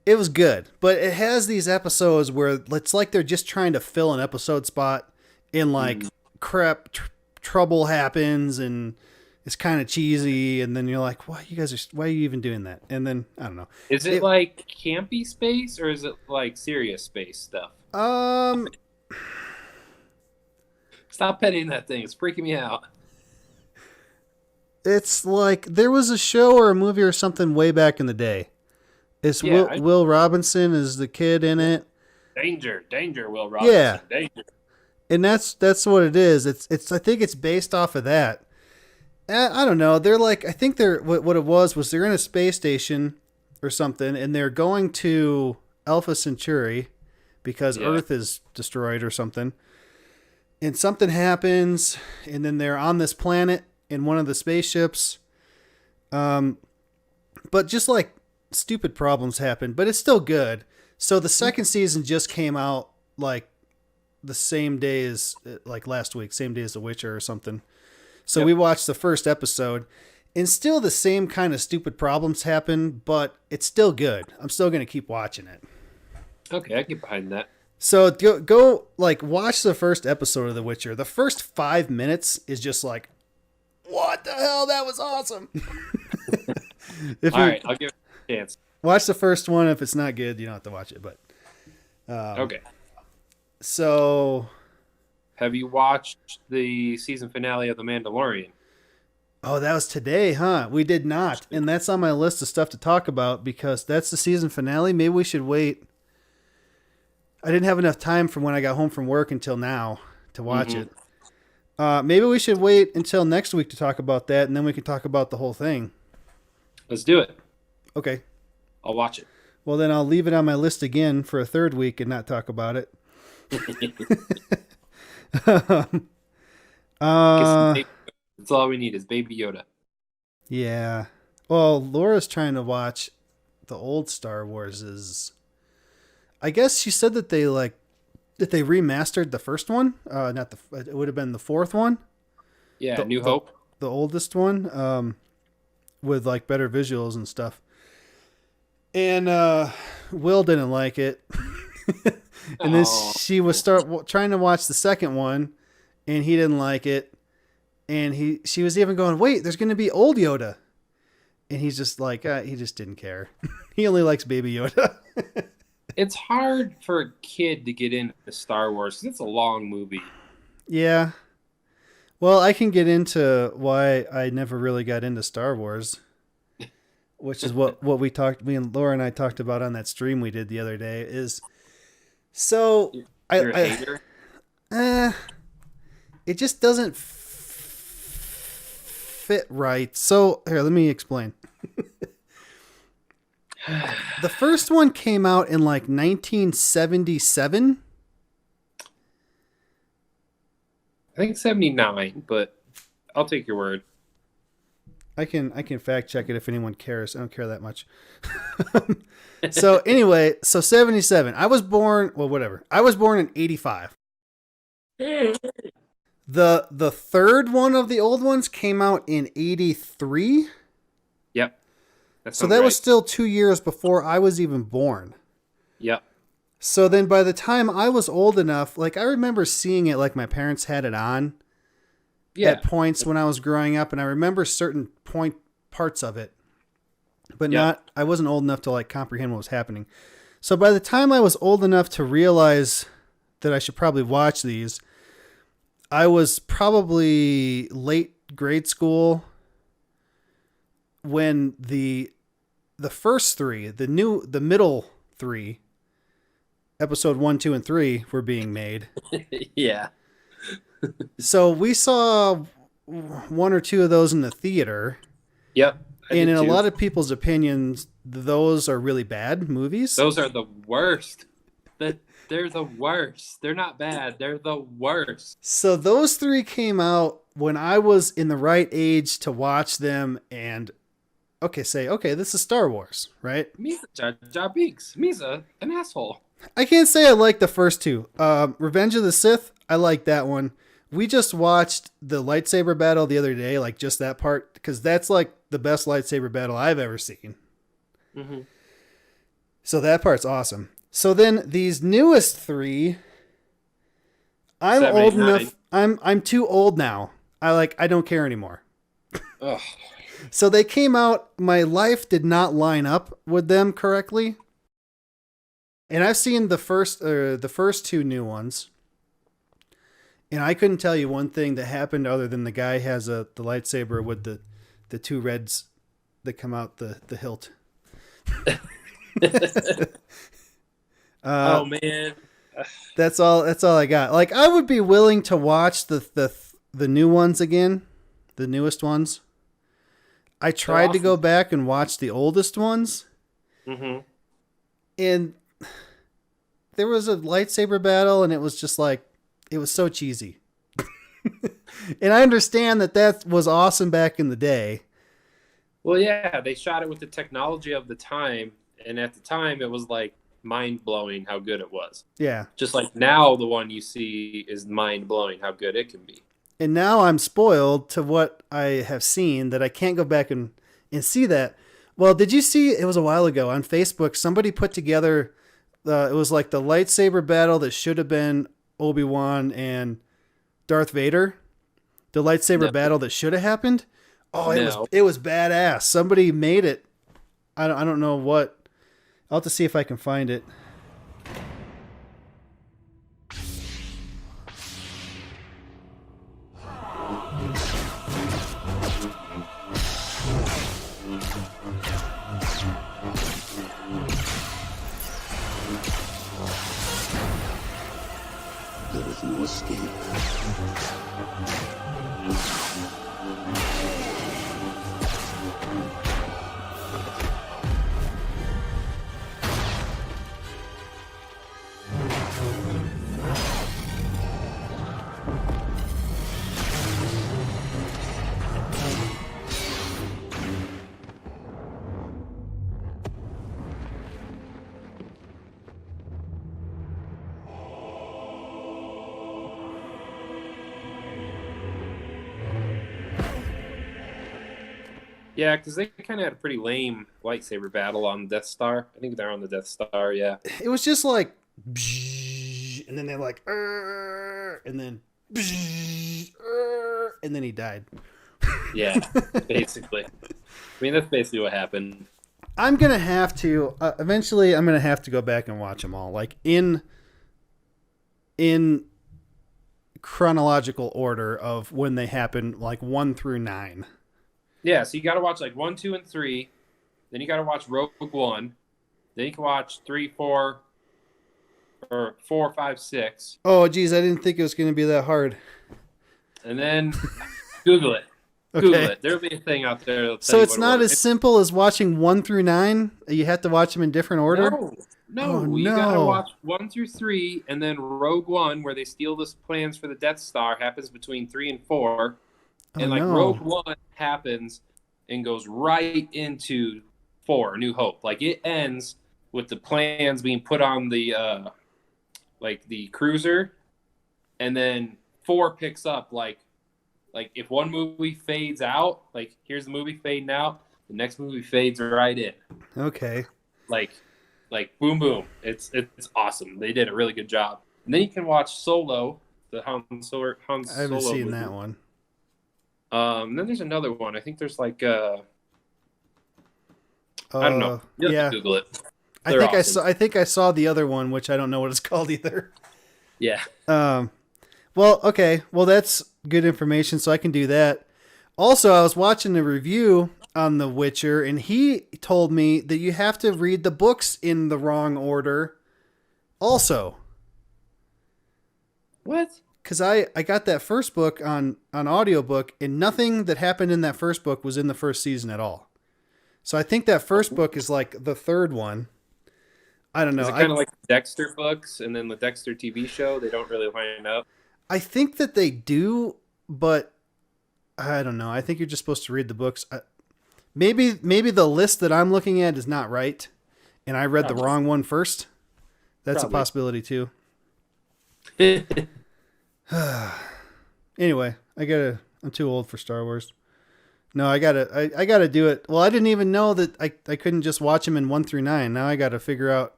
It was good, but it has these episodes where it's like they're just trying to fill an episode spot and like trouble happens and it's kind of cheesy. And then you're like, why are you even doing that? And then I don't know. Is it like campy space or is it like serious space stuff? Stop petting that thing. It's freaking me out. It's like there was a show or a movie or something way back in the day. It's Will Robinson is the kid in it. Danger, Will Robinson. Yeah, danger. And that's what it is. It's I think it's based off of that. I don't know. They're like I think they're what it was they're in a space station or something, and they're going to Alpha Centauri because Earth is destroyed or something. And something happens, and then they're on this planet in one of the spaceships. But just like stupid problems happen, but it's still good. So the second season just came out like the same day as like last week, same day as The Witcher or something. So we watched the first episode and still the same kind of stupid problems happen, but it's still good. I'm still going to keep watching it. Okay. I get behind that. So go like watch the first episode of The Witcher. The first 5 minutes is just like, what the hell? That was awesome. All right. I'll give it a chance. Watch the first one. If it's not good, you don't have to watch it. But okay. So, have you watched the season finale of The Mandalorian? Oh, that was today, huh? We did not, and that's on my list of stuff to talk about because that's the season finale. Maybe we should wait. I didn't have enough time from when I got home from work until now to watch it. Maybe we should wait until next week to talk about that, and then we can talk about the whole thing. Let's do it. Okay. I'll watch it. Well, then I'll leave it on my list again for a third week and not talk about it. That's all we need is Baby Yoda. Yeah. Well, Laura's trying to watch the old Star Warses. I guess she said that they remastered the first one. It would have been the fourth one. Yeah, New Hope. The oldest one, with like better visuals and stuff. And Will didn't like it. And then she was trying to watch the second one, and he didn't like it. And she was even going, wait, there's going to be old Yoda. And he's just like, he just didn't care. He only likes Baby Yoda. It's hard for a kid to get into Star Wars because it's a long movie. Yeah. Well, I can get into why I never really got into Star Wars, which is what me and Laura and I talked about on that stream we did the other day is so You're a hater? It just doesn't fit right. So here, let me explain. The first one came out in like 1977. I think 79, but I'll take your word. I can fact check it if anyone cares. I don't care that much. So anyway, 77. I was born, well, whatever. I was born in 85. The third one of the old ones came out in 83. Yep. So that was still 2 years before I was even born. Yep. So then by the time I was old enough, like I remember seeing it like my parents had it on at points when I was growing up. And I remember certain parts of it, but I wasn't old enough to like comprehend what was happening. So by the time I was old enough to realize that I should probably watch these, I was probably late grade school when the first three, the middle three, episode 1, 2, and 3 were being made. Yeah. So we saw one or two of those in the theater. Yep. And in a lot of people's opinions, those are really bad movies. Those are the worst. They're the worst. They're not bad. They're the worst. So those three came out when I was in the right age to watch them and this is Star Wars, right? Misa Jar Jar Binks. Misa, an asshole. I can't say I like the first two. Revenge of the Sith, I like that one. We just watched the lightsaber battle the other day, like just that part, because that's like the best lightsaber battle I've ever seen. Mm-hmm. So that part's awesome. So then these newest three, I'm 7, old 8, 9. enough. I'm too old now. I don't care anymore. Ugh. So they came out. My life did not line up with them correctly. And I've seen the first two new ones. And I couldn't tell you one thing that happened other than the guy has the lightsaber with the two reds that come out the hilt. Oh man. That's all I got. Like, I would be willing to watch the new ones again, the newest ones. I tried to go back and watch the oldest ones. Mm-hmm. And there was a lightsaber battle, and it was just like, it was so cheesy. And I understand that was awesome back in the day. Well, yeah, they shot it with the technology of the time, and at the time it was like mind-blowing how good it was. Yeah. Just like now the one you see is mind-blowing how good it can be. And now I'm spoiled to what I have seen that I can't go back and see that. Well, did you see, it was a while ago on Facebook, somebody put together, it was like the lightsaber battle that should have been Obi-Wan and Darth Vader. The lightsaber battle that should have happened. Oh, it was badass. Somebody made it. I don't know what. I'll have to see if I can find it. There is no escape. Yeah, because they kind of had a pretty lame lightsaber battle on the Death Star. I think they're on the Death Star, yeah. It was just like, and then they're like, and then, and then he died. Yeah, basically. I mean, that's basically what happened. I'm going to have to, eventually I'm going to have to go back and watch them all. Like in chronological order of when they happen, like 1 through 9. Yeah, so you got to watch like 1, 2, and 3. Then you got to watch Rogue One. Then you can watch 3, 4, or 4, 5, 6. Oh, geez, I didn't think it was going to be that hard. And then Google it. Okay. Google it. There'll be a thing out there. That'll tell So you it's what not order. as simple as watching 1 through 9? You have to watch them in different order? No, Oh, you got to no. watch 1 through 3, and then Rogue One, where they steal the plans for the Death Star, happens between 3 and 4. And Oh, no. Rogue One happens and goes right into 4, New Hope. Like, it ends with the plans being put on the the cruiser, and then 4 picks up like if one movie fades out, like here's the movie fading out, the next movie fades right in. Okay. Like boom boom. It's awesome. They did a really good job. And then you can watch Solo, the Han Solo. I haven't seen that one. And then there's another one. I think there's like I don't know. You have Yeah. to Google it. I They're think awesome. I think I saw the other one, which I don't know what it's called either. Yeah. Well, okay. Well, that's good information, so I can do that. Also, I was watching a review on The Witcher, and he told me that you have to read the books in the wrong order also. What? Because I got that first book on audiobook, and nothing that happened in that first book was in the first season at all. So I think that first book is like the third one. I don't know. Is it kind of like Dexter books and then the Dexter TV show? They don't really line up. I think that they do, but I don't know. I think you're just supposed to read the books. Maybe the list that I'm looking at is not right, and I read the wrong one first. That's Probably. a possibility too. Anyway, I'm too old for Star Wars. No, I gotta do it. Well, I didn't even know that I couldn't just watch them in 1 through 9. Now I gotta figure out.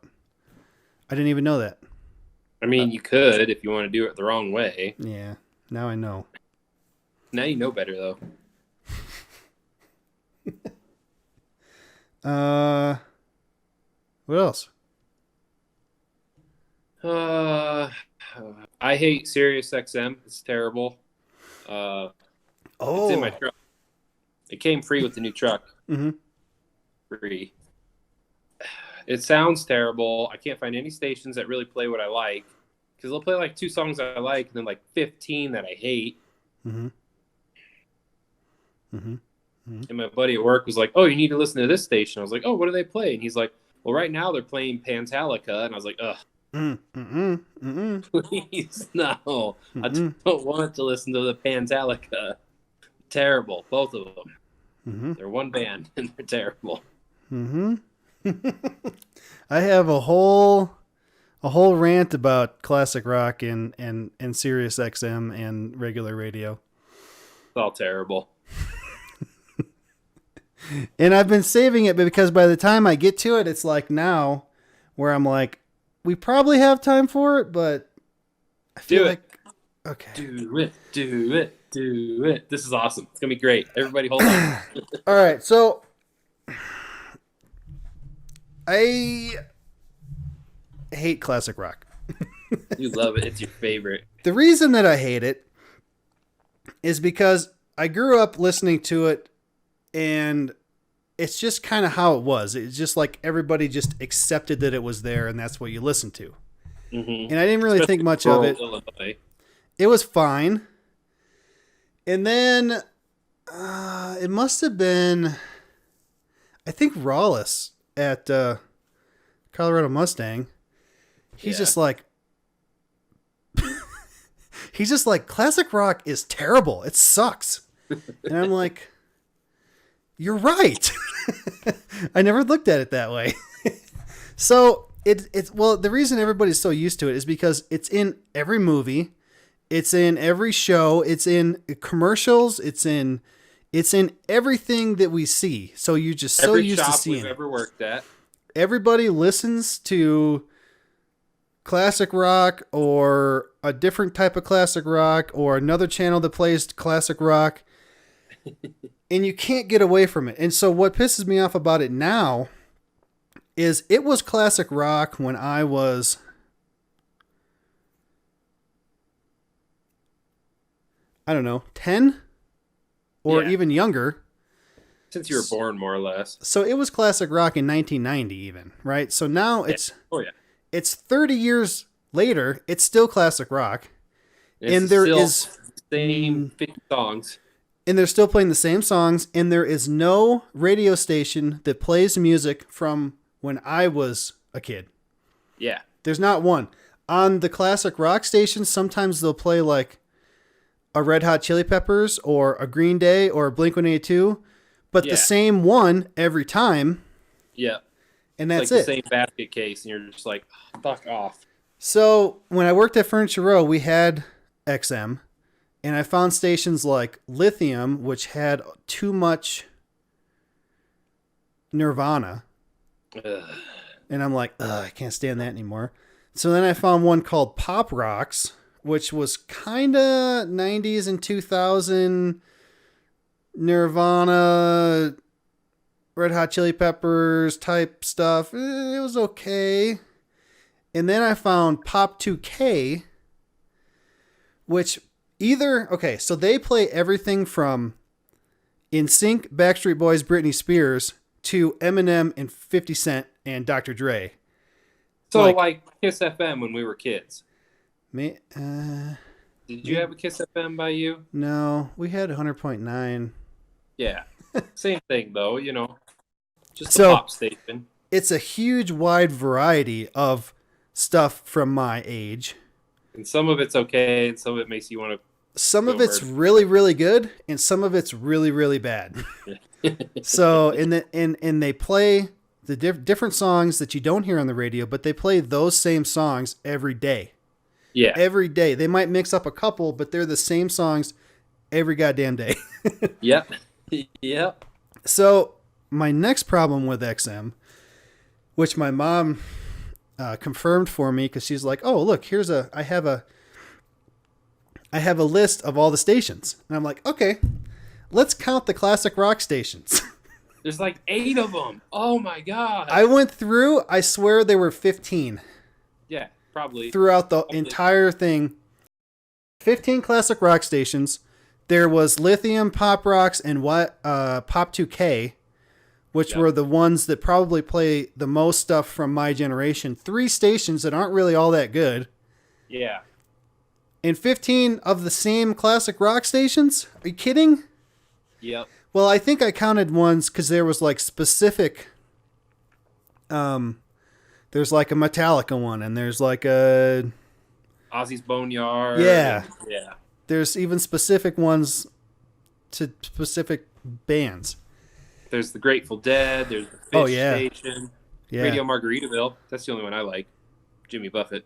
I didn't even know that. I mean, you could if you want to do it the wrong way. Yeah, now I know. Now you know better, though. What else? I hate Sirius XM. It's terrible. It's in my truck. It came free with the new truck. Mm-hmm. Free. It sounds terrible. I can't find any stations that really play what I like. Because they'll play like 2 songs I like and then like 15 that I hate. Mm-hmm. Mm-hmm. Mm-hmm. And my buddy at work was like, "Oh, you need to listen to this station." I was like, "Oh, what do they play?" And he's like, "Well, right now they're playing Pantalica." And I was like, "Ugh, please, no. I don't want to listen to the Pantalica. Terrible, both of them. Mm-hmm. They're one band and they're terrible." Mm-hmm. I have a whole rant about classic rock and Sirius XM and regular radio. It's all terrible. And I've been saving it because by the time I get to it, it's like now where I'm like, we probably have time for it, but I feel like, okay. Do it. This is awesome. It's going to be great. Everybody hold on. All right. So I hate classic rock. You love it. It's your favorite. The reason that I hate it is because I grew up listening to it and it's just kind of how it was. It's just like everybody just accepted that it was there and that's what you listened to. Mm-hmm. And I didn't really think much of it. Illinois. It was fine. And then it must have been, I think Rawless at Colorado Mustang. He's just like, classic rock is terrible. It sucks. And I'm like, you're right. I never looked at it that way. So it's the reason everybody's so used to it is because it's in every movie, it's in every show, it's in commercials, it's in everything that we see. So you're just so used to seeing it. Every shop we've ever worked at. Everybody listens to classic rock or a different type of classic rock or another channel that plays classic rock. And you can't get away from it. And so what pisses me off about it now is it was classic rock when I was, I don't know, 10 or even younger. Since you were born, more or less. So it was classic rock in 1990 even, right? So now it's it's 30 years later, it's still classic rock. And there is same 50 songs. And they're still playing the same songs, and there is no radio station that plays music from when I was a kid. Yeah. There's not one. On the classic rock stations, sometimes they'll play like a Red Hot Chili Peppers or a Green Day or a Blink-182, but the same one every time. Yeah. And that's like it. The same basket case, and you're just like, oh, fuck off. So when I worked at Furniture Row, we had XM. And I found stations like Lithium, which had too much Nirvana. Ugh. And I'm like, I can't stand that anymore. So then I found one called Pop Rocks, which was kind of 90s and 2000 Nirvana, Red Hot Chili Peppers type stuff. It was okay. And then I found Pop 2K, which... so they play everything from NSYNC, Backstreet Boys, Britney Spears to Eminem and 50 Cent and Dr. Dre. So like Kiss FM when we were kids. Did you have a Kiss FM by you? No, we had 100.9. Yeah. Same thing though, just a pop station. It's a huge wide variety of stuff from my age. And some of it's okay, and some of it makes you want to. Some of it's really, really good, and some of it's really, really bad. So, and they play the different songs that you don't hear on the radio, but they play those same songs every day. Yeah, every day. They might mix up a couple, but they're the same songs every goddamn day. Yep. Yep. So my next problem with XM, which my mom confirmed for me because she's like, "Oh, look, I have a list of all the stations," and I'm like, "Okay, let's count the classic rock stations." There's like 8 of them. Oh my god. I went through. I swear there were 15 Yeah, probably. throughout the entire thing. 15 classic rock stations. There was Lithium, Pop Rocks, and Pop 2K, which were the ones that probably play the most stuff from my generation. 3 stations that aren't really all that good. Yeah. And 15 of the same classic rock stations? Are you kidding? Yep. Well, I think I counted ones because there was like specific. There's like a Metallica one, and there's like a Ozzy's Boneyard. Yeah. Yeah. There's even specific ones to specific bands. There's the Grateful Dead. There's the Fish Station. Yeah. Radio Margaritaville. That's the only one I like. Jimmy Buffett.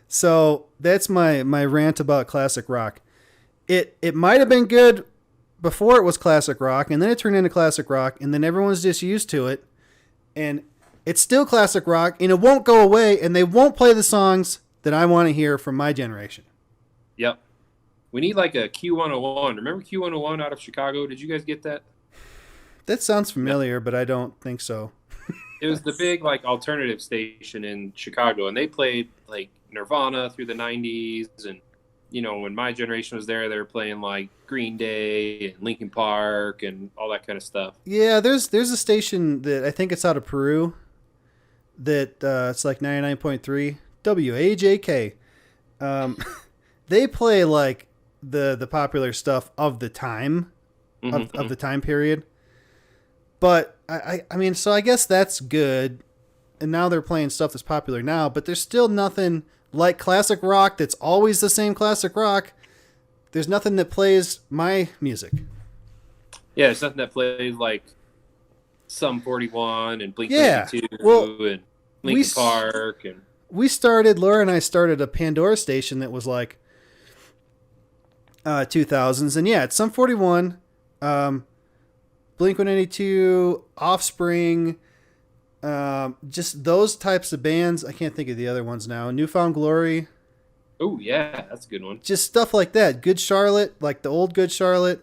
So that's my rant about classic rock. It might have been good before it was classic rock, and then it turned into classic rock, and then everyone's just used to it, and it's still classic rock, and it won't go away, and they won't play the songs that I want to hear from my generation. Yep. We need like a Q101. Remember Q101 out of Chicago? Did you guys get that? That sounds familiar, but I don't think so. It was the big like alternative station in Chicago, and they played like Nirvana through the 90s, and you know, when my generation was there, they were playing like Green Day and Linkin Park and all that kind of stuff. Yeah, there's a station that I think it's out of Peru that it's like 99.3 WAJK. They play like the popular stuff of the time, of the time period. But I mean, so I guess that's good. And now they're playing stuff that's popular now, but there's still nothing like classic rock that's always the same classic rock. There's nothing that plays my music. Yeah, there's nothing that plays like Sum 41 and Blink Yeah. 182 and Linkin Park. And Laura and I started a Pandora station that was like 2000s. And yeah, it's Sum 41, Blink 182, Offspring, just those types of bands. I can't think of the other ones now. Newfound Glory. oh, yeah, that's a good one. Just stuff like that. Good Charlotte, like the old Good Charlotte.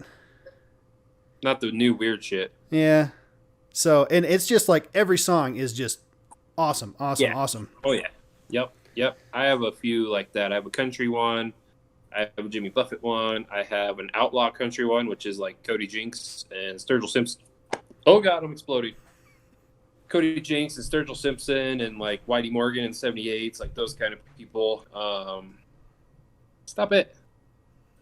Not the new weird shit. Yeah. So, and it's just like every song is just awesome. Yeah. Awesome. Oh, yeah. Yep. I have a few like that. I have a country one. I have a Jimmy Buffett one. I have an outlaw country one, which is like Cody Jinks and Sturgill Simpson. Oh, God, I'm exploding. Cody Jinks and Sturgill Simpson and like Whitey Morgan and 78s, like those kind of people. Stop it.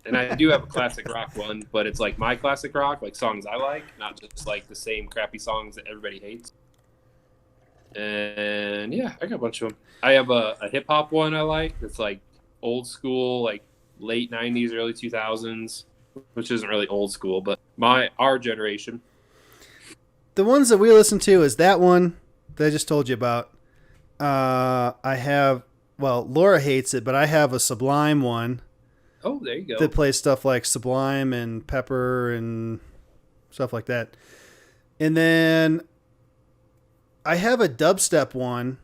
And I do have a classic rock one, but it's like my classic rock, like songs I like, not just like the same crappy songs that everybody hates. And yeah, I got a bunch of them. I have a hip hop one I like. It's like old school, like late 90s, early 2000s, which isn't really old school, but our generation. The ones that we listen to is that one that I just told you about. I have, well, Laura hates it, but I have a Sublime one. Oh, there you go. That plays stuff like Sublime and Pepper and stuff like that. And then I have a dubstep one,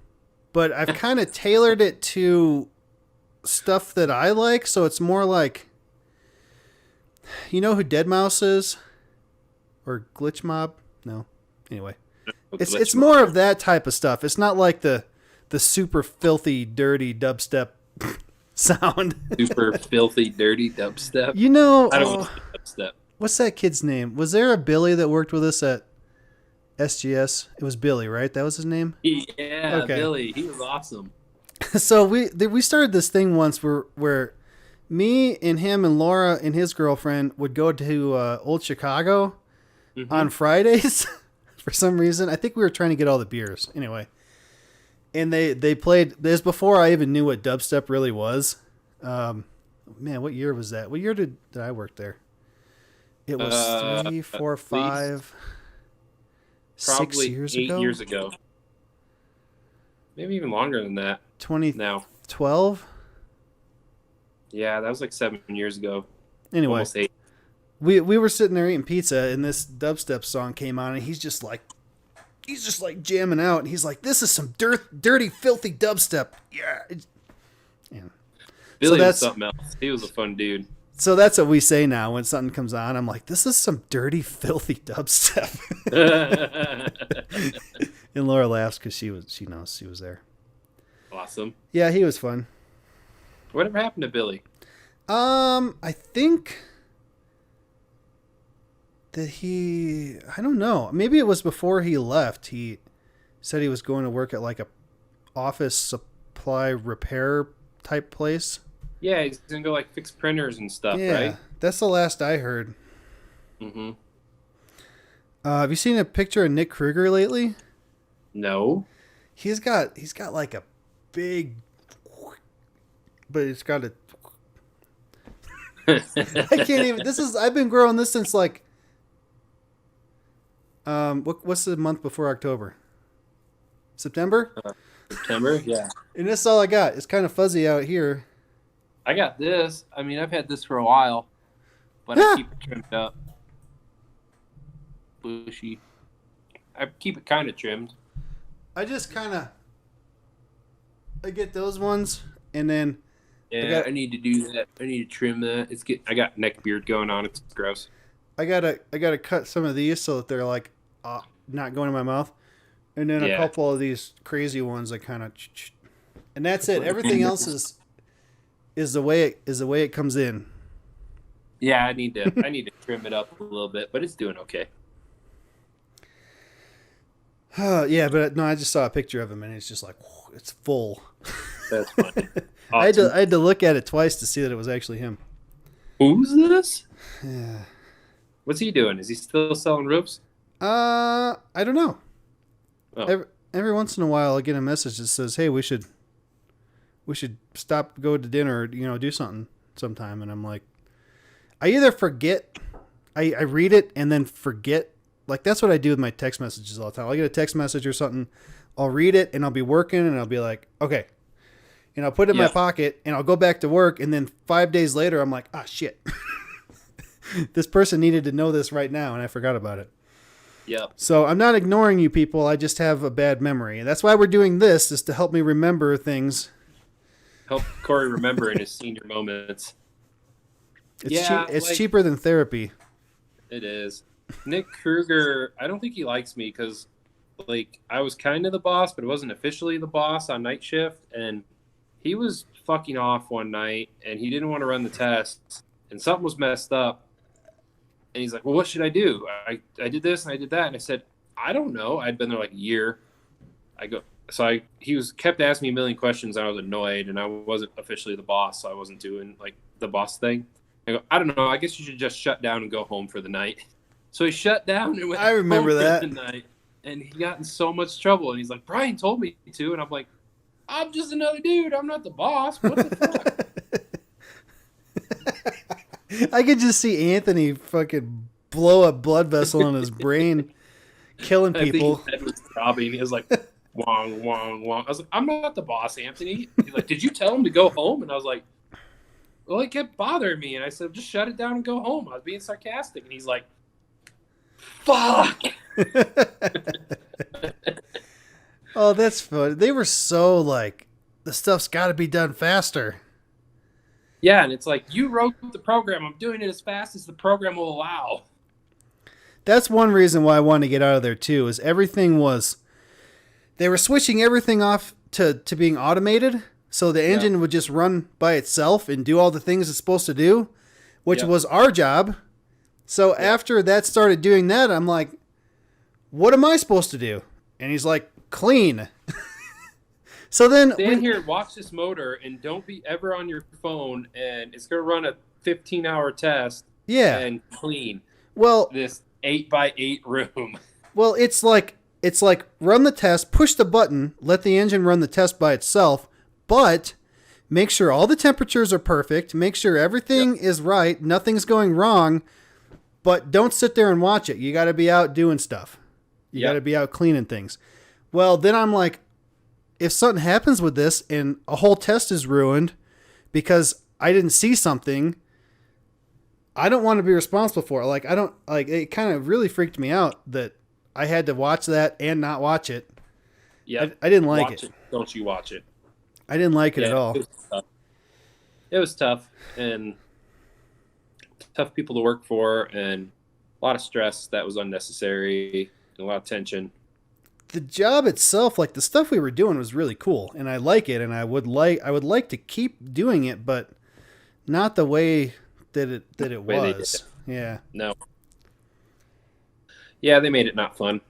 but I've kind of tailored it to stuff that I like. So it's more like, you know who Deadmau5 is? Or Glitch Mob? No. Anyway, it's more of that type of stuff. It's not like the super filthy, dirty dubstep sound. Super filthy, dirty dubstep. You know, I don't want dubstep. What's that kid's name? Was there a Billy that worked with us at SGS? It was Billy, right? That was his name? Yeah, Okay. Billy. He was awesome. So we started this thing once where me and him and Laura and his girlfriend would go to Old Chicago on Fridays for some reason. I think we were trying to get all the beers. Anyway. And they played this before I even knew what dubstep really was. Man, what year was that? What year did I work there? It was 3, 4, 5, Probably 6 years 8 ago. years ago. Maybe even longer than that. 2012. Now. Yeah, that was like 7 years ago. Anyway, Almost 8. we were sitting there eating pizza, and this dubstep song came on, and he's just like jamming out, and he's like, "This is some dirty, filthy dubstep." Yeah. Yeah. Billy was something else. He was a fun dude. So that's what we say now when something comes on. I'm like, "This is some dirty, filthy dubstep." And Laura laughs because she knows she was there. Awesome. Yeah, he was fun. Whatever happened to Billy? I think that I don't know. Maybe it was before he left. He said he was going to work at like a office supply repair type place. Yeah, he's going to go like fix printers and stuff, Yeah, right? That's the last I heard. Mm-hmm. Have you seen a picture of Nick Kruger lately? No. He's got like a big, but it's got a. I can't even. I've been growing this since like. What's the month before October? September? September, yeah. And that's all I got. It's kind of fuzzy out here. I got this. I mean, I've had this for a while, but I keep it trimmed up. Bushy. I keep it kind of trimmed. I just I get those ones, and then Yeah, I need to do that. I need to trim that. I got neck beard going on. It's gross. I gotta cut some of these so that they're like not going in my mouth, and then a couple of these crazy ones I kind of, and that's it. Everything else is the way it comes in. Yeah, I need to trim it up a little bit, but it's doing okay. Yeah, but no, I just saw a picture of him, and it's just like it's full. That's funny. Awesome. I had to look at it twice to see that it was actually him. Who's this? Yeah. What's he doing? Is he still selling roofs? I don't know. Oh. Every once in a while, I get a message that says, "Hey, we should stop, go to dinner, or, do something sometime." And I'm like, I either forget, I read it and then forget. Like that's what I do with my text messages all the time. I'll get a text message or something, I'll read it and I'll be working and I'll be like, okay, and I'll put it in my pocket and I'll go back to work, and then 5 days later I'm like, ah, shit. This person needed to know this right now, and I forgot about it. Yeah. So I'm not ignoring you people. I just have a bad memory. And that's why we're doing this, is to help me remember things. Help Corey remember in his senior moments. It's cheaper than therapy. It is. Nick Kruger, I don't think he likes me because, I was kind of the boss, but it wasn't officially the boss on night shift. And he was fucking off one night, and he didn't want to run the tests, and something was messed up. And he's like, well, what should I do? I did this and I did that. And I said, I don't know. I'd been there like a year. He kept asking me a million questions, and I was annoyed, and I wasn't officially the boss, so I wasn't doing the boss thing. I go, I don't know. I guess you should just shut down and go home for the night. So he shut down and went I remember home that. for the night, and he got in so much trouble. And he's like, Brian told me to, and I'm like, I'm just another dude. I'm not the boss. What the fuck? I could just see Anthony fucking blow a blood vessel in his brain, killing people. I think his head was throbbing. He was like, wong, wong, wong. I was like, I'm not the boss, Anthony. He's like, did you tell him to go home? And I was like, well, it kept bothering me. And I said, just shut it down and go home. I was being sarcastic. And he's like, fuck. Oh, that's fun. They were so the stuff's got to be done faster. Yeah, and it's like, you wrote the program. I'm doing it as fast as the program will allow. That's one reason why I wanted to get out of there, too, is they were switching everything off to being automated, so the engine would just run by itself and do all the things it's supposed to do, which was our job. So after that started doing that, I'm like, what am I supposed to do? And he's like, clean. So then stand here, watch this motor, and don't be ever on your phone, and it's going to run a 15-hour test and clean this 8x8 room. Well, it's like run the test, push the button, let the engine run the test by itself, but make sure all the temperatures are perfect, make sure everything is right, nothing's going wrong, but don't sit there and watch it. You got to be out doing stuff. You got to be out cleaning things. Well, then I'm like, if something happens with this and a whole test is ruined because I didn't see something, I don't want to be responsible for it. Like, I don't like it. Kind of really freaked me out that I had to watch that and not watch it. Yeah, I didn't like watch it. Don't you watch it? I didn't like it at all. It was tough and tough people to work for, and a lot of stress that was unnecessary, and a lot of tension. The job itself, like the stuff we were doing, was really cool, and I like it, and I would like to keep doing it, but not the way that it was. Yeah. No. Yeah, they made it not fun.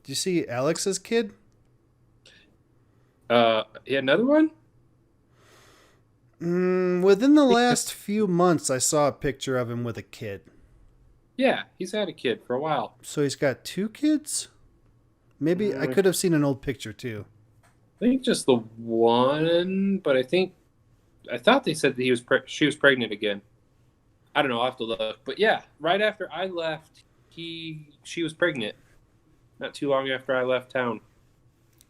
Did you see Alex's kid? He had another one? Within the last few months, I saw a picture of him with a kid. Yeah, he's had a kid for a while. So he's got 2 kids? Maybe I could have seen an old picture too. I think just the one, but I thought they said that she was pregnant again. I don't know, I'll have to look. But yeah, right after I left, she was pregnant. Not too long after I left town.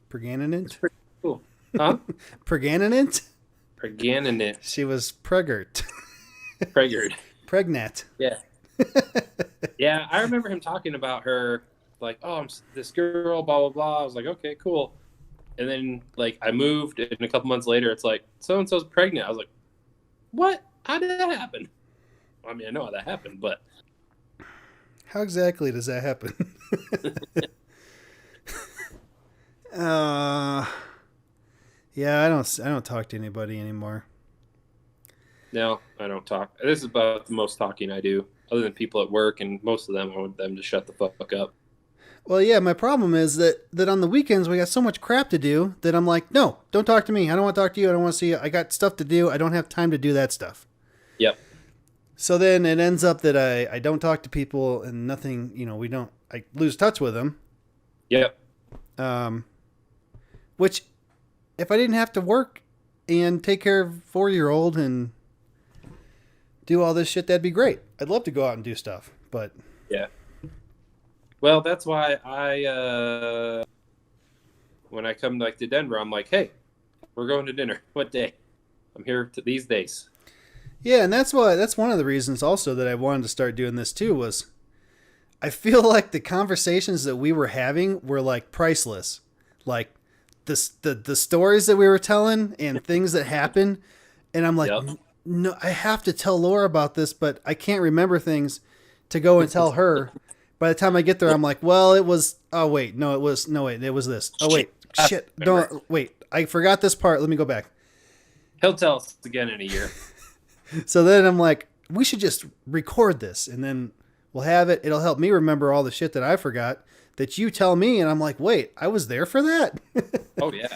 Pregnant? Pretty cool. Huh? Pregnant? Pregnant. She was preggert. Pregnant. Yeah. Yeah, I remember him talking about her, like, oh, I'm this girl, blah, blah, blah. I was like, okay, cool. And then, like, I moved, and a couple months later, it's like, so-and-so's pregnant. I was like, what? How did that happen? I mean, I know how that happened, but... How exactly does that happen? Yeah, I don't talk to anybody anymore. No, I don't talk. This is about the most talking I do, other than people at work, and most of them, I want them to shut the fuck up. Well, yeah, my problem is that on the weekends we got so much crap to do that I'm like, no, don't talk to me. I don't want to talk to you. I don't want to see you. I got stuff to do. I don't have time to do that stuff. Yep. So then it ends up that I don't talk to people and nothing, I lose touch with them. Yep. Which, if I didn't have to work and take care of a 4-year-old and do all this shit, that'd be great. I'd love to go out and do stuff, but... Yeah. Well, that's why when I come to Denver, I'm like, hey, we're going to dinner. What day? I'm here these days. Yeah, and that's one of the reasons also that I wanted to start doing this too, was I feel like the conversations that we were having were like priceless. Like the stories that we were telling and things that happened. And I'm like, Yep. No, I have to tell Laura about this, but I can't remember things to go and tell her. By the time I get there, I'm like, well, it was, oh wait, no, it was this. Oh wait, shit, no, wait, I forgot this part. Let me go back. He'll tell us again in a year. So then I'm like, we should just record this and then we'll have it. It'll help me remember all the shit that I forgot that you tell me. And I'm like, wait, I was there for that. Oh, yeah.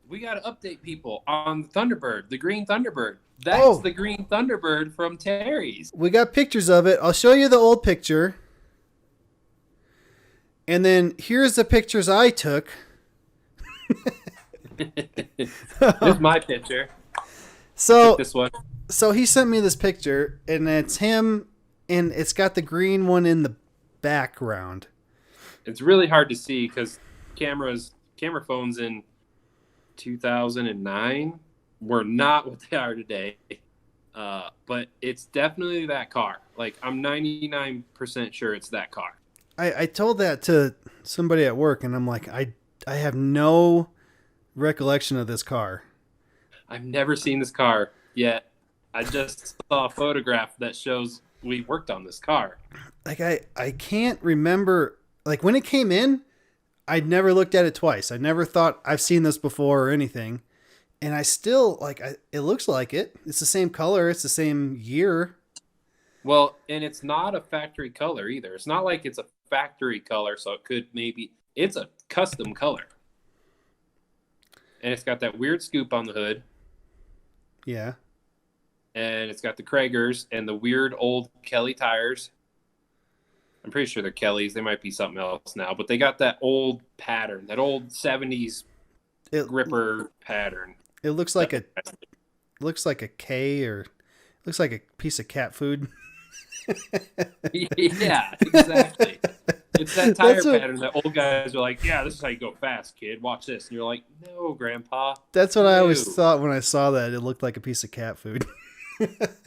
We got to update people on Thunderbird, the green Thunderbird. That's the green Thunderbird from Terry's. We got pictures of it. I'll show you the old picture. And then here's the pictures I took. Here's my picture. So this one. So he sent me this picture, and it's him, and it's got the green one in the background. It's really hard to see because camera phones in 2009 were not what they are today. But it's definitely that car. Like, I'm 99% sure it's that car. I told that to somebody at work, and I'm like, I have no recollection of this car. I've never seen this car yet. I just saw a photograph that shows we worked on this car. Like, I can't remember. Like, when it came in, I'd never looked at it twice. I never thought I've seen this before or anything. And I still, it looks like it. It's the same color. It's the same year. Well, and it's not a factory color either. It's not like it's a factory color, so it's a custom color. And it's got that weird scoop on the hood. Yeah. And it's got the Kragers and the weird old Kelly tires. I'm pretty sure they're Kellys. They might be something else now, but they got that old pattern, that old 70s gripper pattern. It looks like a K, or looks like a piece of cat food. Yeah, exactly. It's that tire That's what- pattern that old guys are like, yeah, this is how you go fast, kid. Watch this. And you're like, no, Grandpa. That's what I always No. thought when I saw that. It looked like a piece of cat food.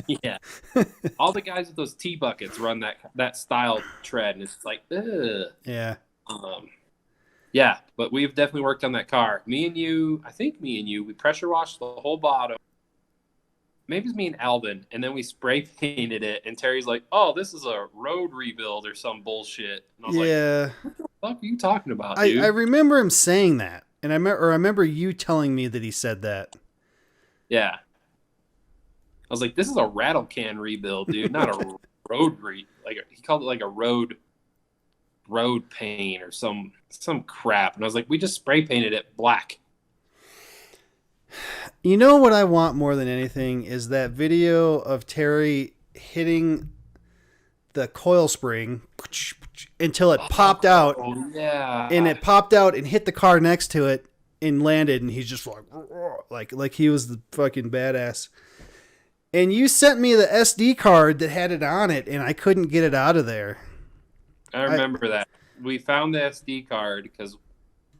Yeah. All the guys with those tea buckets run that style tread, and it's like, ugh. Yeah. Yeah, but we've definitely worked on that car. I think me and you, we pressure washed the whole bottom. Maybe it's me and Alvin, and then we spray painted it. And Terry's like, "Oh, this is a road rebuild or some bullshit." And I was like, Yeah. "What the fuck are you talking about, dude?" I remember him saying that. And I remember you telling me that he said that. Yeah. I was like, "This is a rattle can rebuild, dude, not a road he called it like a road paint or some crap." And I was like, "We just spray painted it black." You know what I want more than anything is that video of Terry hitting the coil spring until it popped out. Oh yeah. And it popped out and hit the car next to it and landed, and he's just like he was the fucking badass. And you sent me the SD card that had it on it, and I couldn't get it out of there. I remember that. We found the SD card because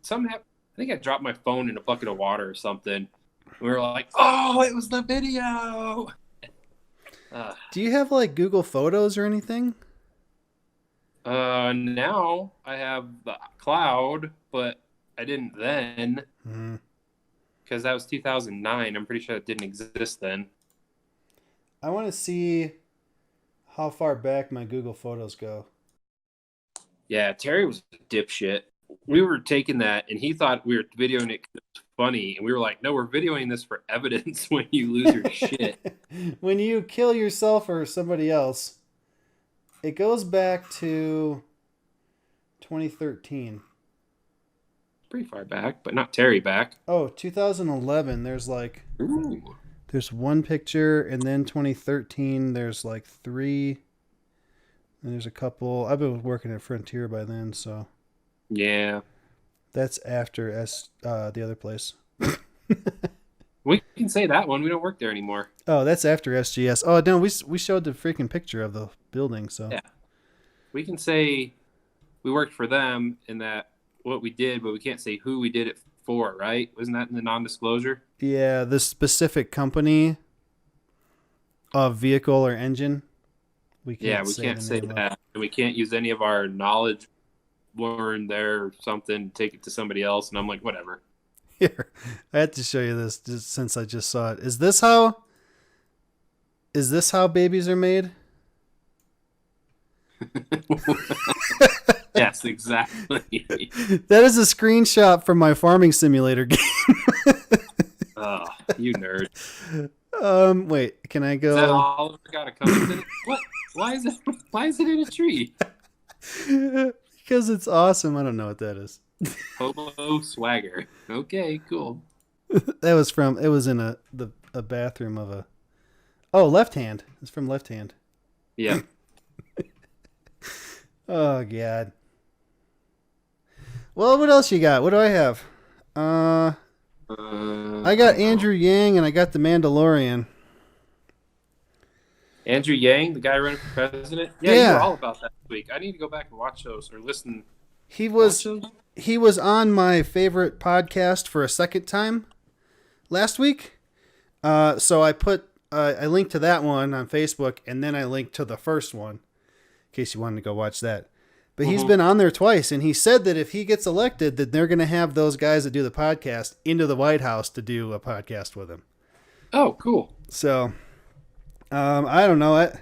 somehow I think I dropped my phone in a bucket of water or something. We were like, "Oh, it was the video." Do you have like Google Photos or anything? Now I have the cloud, but I didn't then because that was 2009. I'm pretty sure it didn't exist then. I want to see how far back my Google Photos go. Yeah, Terry was a dipshit. We were taking that, and he thought we were videoing it 'cause it was funny, and we were like, "No, we're videoing this for evidence when you lose your shit." When you kill yourself or somebody else, it goes back to 2013. Pretty far back, but not Terry back. Oh, 2011. There's like Ooh. there's one picture, and then 2013. There's like three. And there's a couple. I've been working at Frontier by then, so Yeah. that's after the other place. We can say that one. We don't work there anymore. Oh, that's after SGS. Oh no, we showed the freaking picture of the building. So Yeah. We can say we worked for them and that what we did, but we can't say who we did it for, right? Wasn't that in the non-disclosure? yeah, the specific company of vehicle or engine. We can't say the name of. that. And we can't use any of our knowledge learned there or something, take it to somebody else. And I'm like, whatever. Here, I had to show you this just since I just saw it. Is this how babies are made? Yes, exactly. That is a screenshot from my farming simulator game. Oh, you nerd. Wait, can I go? Is that Oliver got a compass in it? What? Why is it in a tree? Because it's awesome. I don't know what that is. Hobo swagger. Okay, cool. It was in a bathroom of a. Oh, Left Hand. It's from Left Hand. Yeah. Oh God. Well, what else you got? What do I have? I got Andrew Yang and I got The Mandalorian. Andrew Yang, the guy running for president. Yeah, Yeah. you were all about that this week. I need to go back and watch those or listen. He Watch was those? on my favorite podcast for a second time last week. So I put I linked to that one on Facebook, and then I linked to the first one in case you wanted to go watch that. But he's been on there twice, and he said that if he gets elected, that they're going to have those guys that do the podcast into the White House to do a podcast with him. Oh, cool. So, I don't know.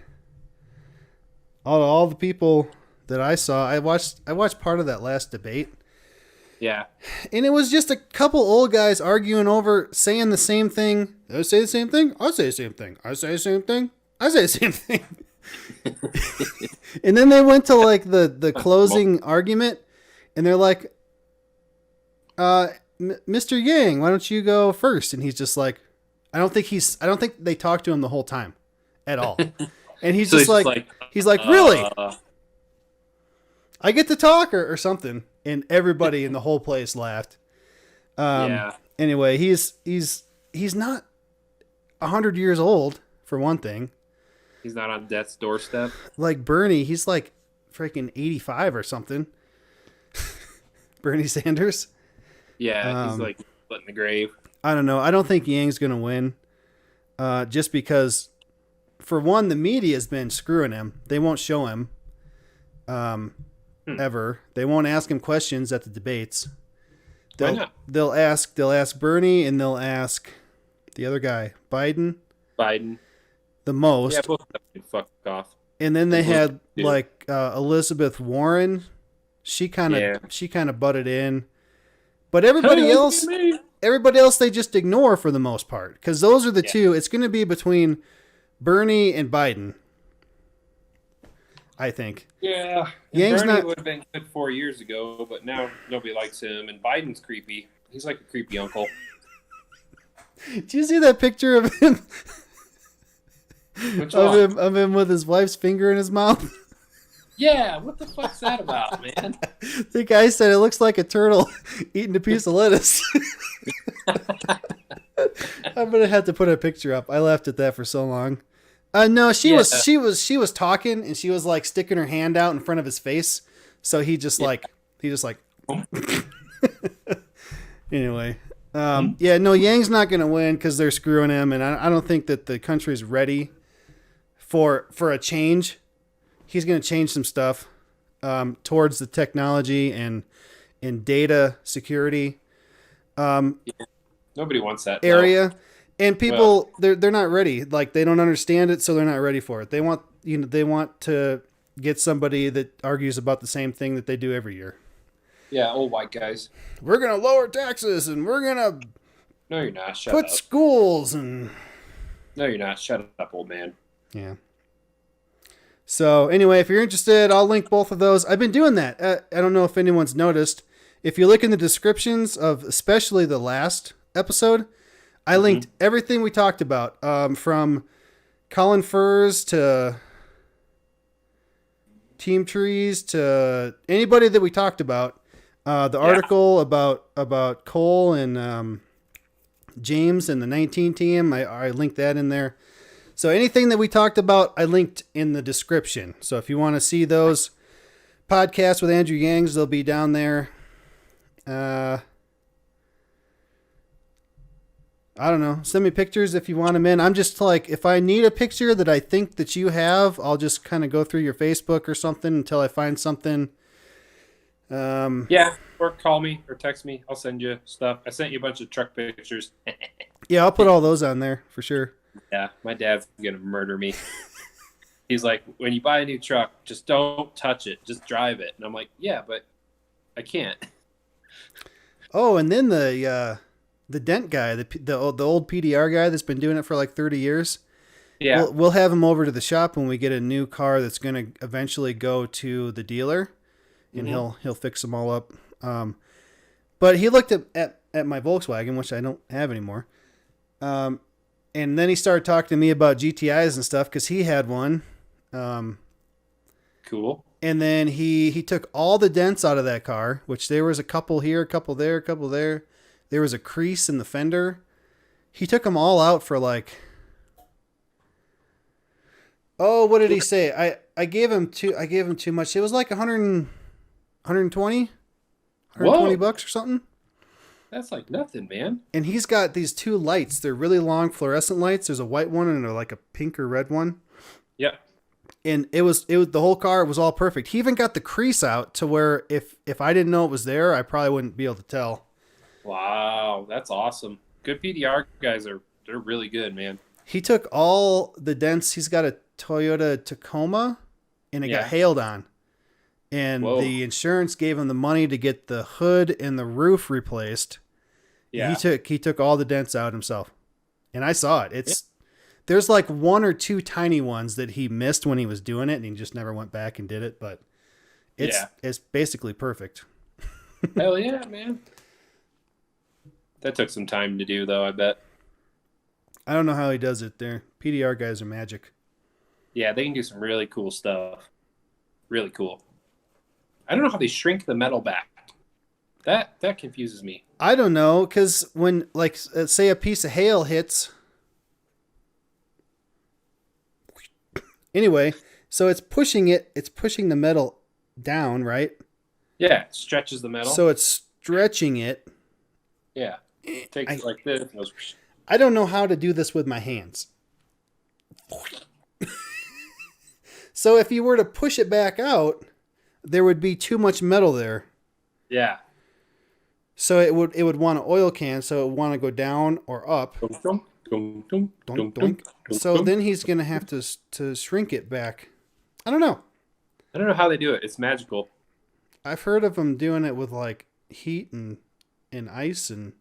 All the people that I saw, I watched part of that last debate. Yeah. And it was just a couple old guys arguing over saying the same thing. I say the same thing. I say the same thing. I say the same thing. I say the same thing. And then they went to like the closing argument, and they're like, Mr. Yang, why don't you go first? And he's just like, I don't think they talked to him the whole time at all. And he's So just like, really? I get to talk or something. And everybody in the whole place laughed. Yeah. Anyway, he's not 100 years old for one thing. He's not on death's doorstep. Like Bernie, he's like freaking 85 or something. Bernie Sanders. Yeah, he's like in the grave. I don't know. I don't think Yang's going to win. Just because, for one, the media has been screwing him. They won't show him ever. They won't ask him questions at the debates. Why not? They'll ask Bernie and they'll ask the other guy, Biden, the most. Yeah, both of them fuck off. And then they had like Elizabeth Warren. She kind of butted in. But everybody else they just ignore for the most part, because those are the two. It's going to be between Bernie and Biden, I think. Yeah, Bernie would have been good 4 years ago, but now nobody likes him, and Biden's creepy. He's like a creepy uncle. Did you see that picture of him? Of him with his wife's finger in his mouth? Yeah, what the fuck's that about, man? The guy said it looks like a turtle eating a piece of lettuce. I'm gonna have to put a picture up. I laughed at that for so long. No, she was talking, and she was like sticking her hand out in front of his face. So he just like anyway. Yang's not gonna win because they're screwing him, and I don't think that the country's ready for a change. He's going to change some stuff towards the technology and data security Nobody wants that area. No. And people, they're not ready. Like, they don't understand it, so they're not ready for it. They want to get somebody that argues about the same thing that they do every year. Yeah, old white guys. We're going to lower taxes, and we're going to No, you're not. Shut put up. schools and... No, you're not. Shut up, old man. Yeah. So anyway, if you're interested, I'll link both of those. I've been doing that. I don't know if anyone's noticed. If you look in the descriptions of especially the last episode, I linked everything we talked about, from Colin Furs to Team Trees to anybody that we talked about. The article about Cole and James and the 19 team, I linked that in there. So anything that we talked about, I linked in the description. So if you want to see those podcasts with Andrew Yangs, they'll be down there. I don't know. Send me pictures if you want them in. I'm just like, if I need a picture that I think that you have, I'll just kind of go through your Facebook or something until I find something. Yeah, or call me or text me. I'll send you stuff. I sent you a bunch of truck pictures. Yeah, I'll put all those on there for sure. Yeah, my dad's going to murder me. He's like, when you buy a new truck, just don't touch it. Just drive it. And I'm like, yeah, but I can't. Oh, and then the dent guy, the old PDR guy that's been doing it for like 30 years. Yeah. We'll have him over to the shop when we get a new car that's going to eventually go to the dealer, and he'll fix them all up. But he looked at my Volkswagen, which I don't have anymore. And then he started talking to me about GTIs and stuff because he had one. Cool. And then he took all the dents out of that car, which there was a couple here, a couple there, a couple there. There was a crease in the fender. He took them all out for like, what did he say? I gave him too much. It was like 120 bucks or something. That's like nothing, man. And he's got these two lights. They're really long fluorescent lights. There's a white one and like a pink or red one. Yep. And it was the whole car was all perfect. He even got the crease out to where if I didn't know it was there, I probably wouldn't be able to tell. Wow, that's awesome. Good PDR guys they're really good, man. He took all the dents. He's got a Toyota Tacoma, and it got hailed on. And the insurance gave him the money to get the hood and the roof replaced. Yeah. He took all the dents out himself. And I saw it. There's like one or two tiny ones that he missed when he was doing it, and he just never went back and did it, but it's basically perfect. Hell yeah, man. That took some time to do though, I bet. I don't know how he does it there. PDR guys are magic. Yeah, they can do some really cool stuff. Really cool. I don't know how they shrink the metal back. That confuses me. I don't know, because when, like, say a piece of hail hits. Anyway, so it's pushing the metal down, right? Yeah, it stretches the metal. So it's stretching it. yeah, takes it like this. And goes, I don't know how to do this with my hands. So if you were to push it back out, there would be too much metal there. yeah. So it would want an oil can, so it would want to go down or up. Dunk, dunk, dunk, Doink, doink. So then he's going to have to shrink it back. I don't know. I don't know how they do it. It's magical. I've heard of them doing it with like heat and ice and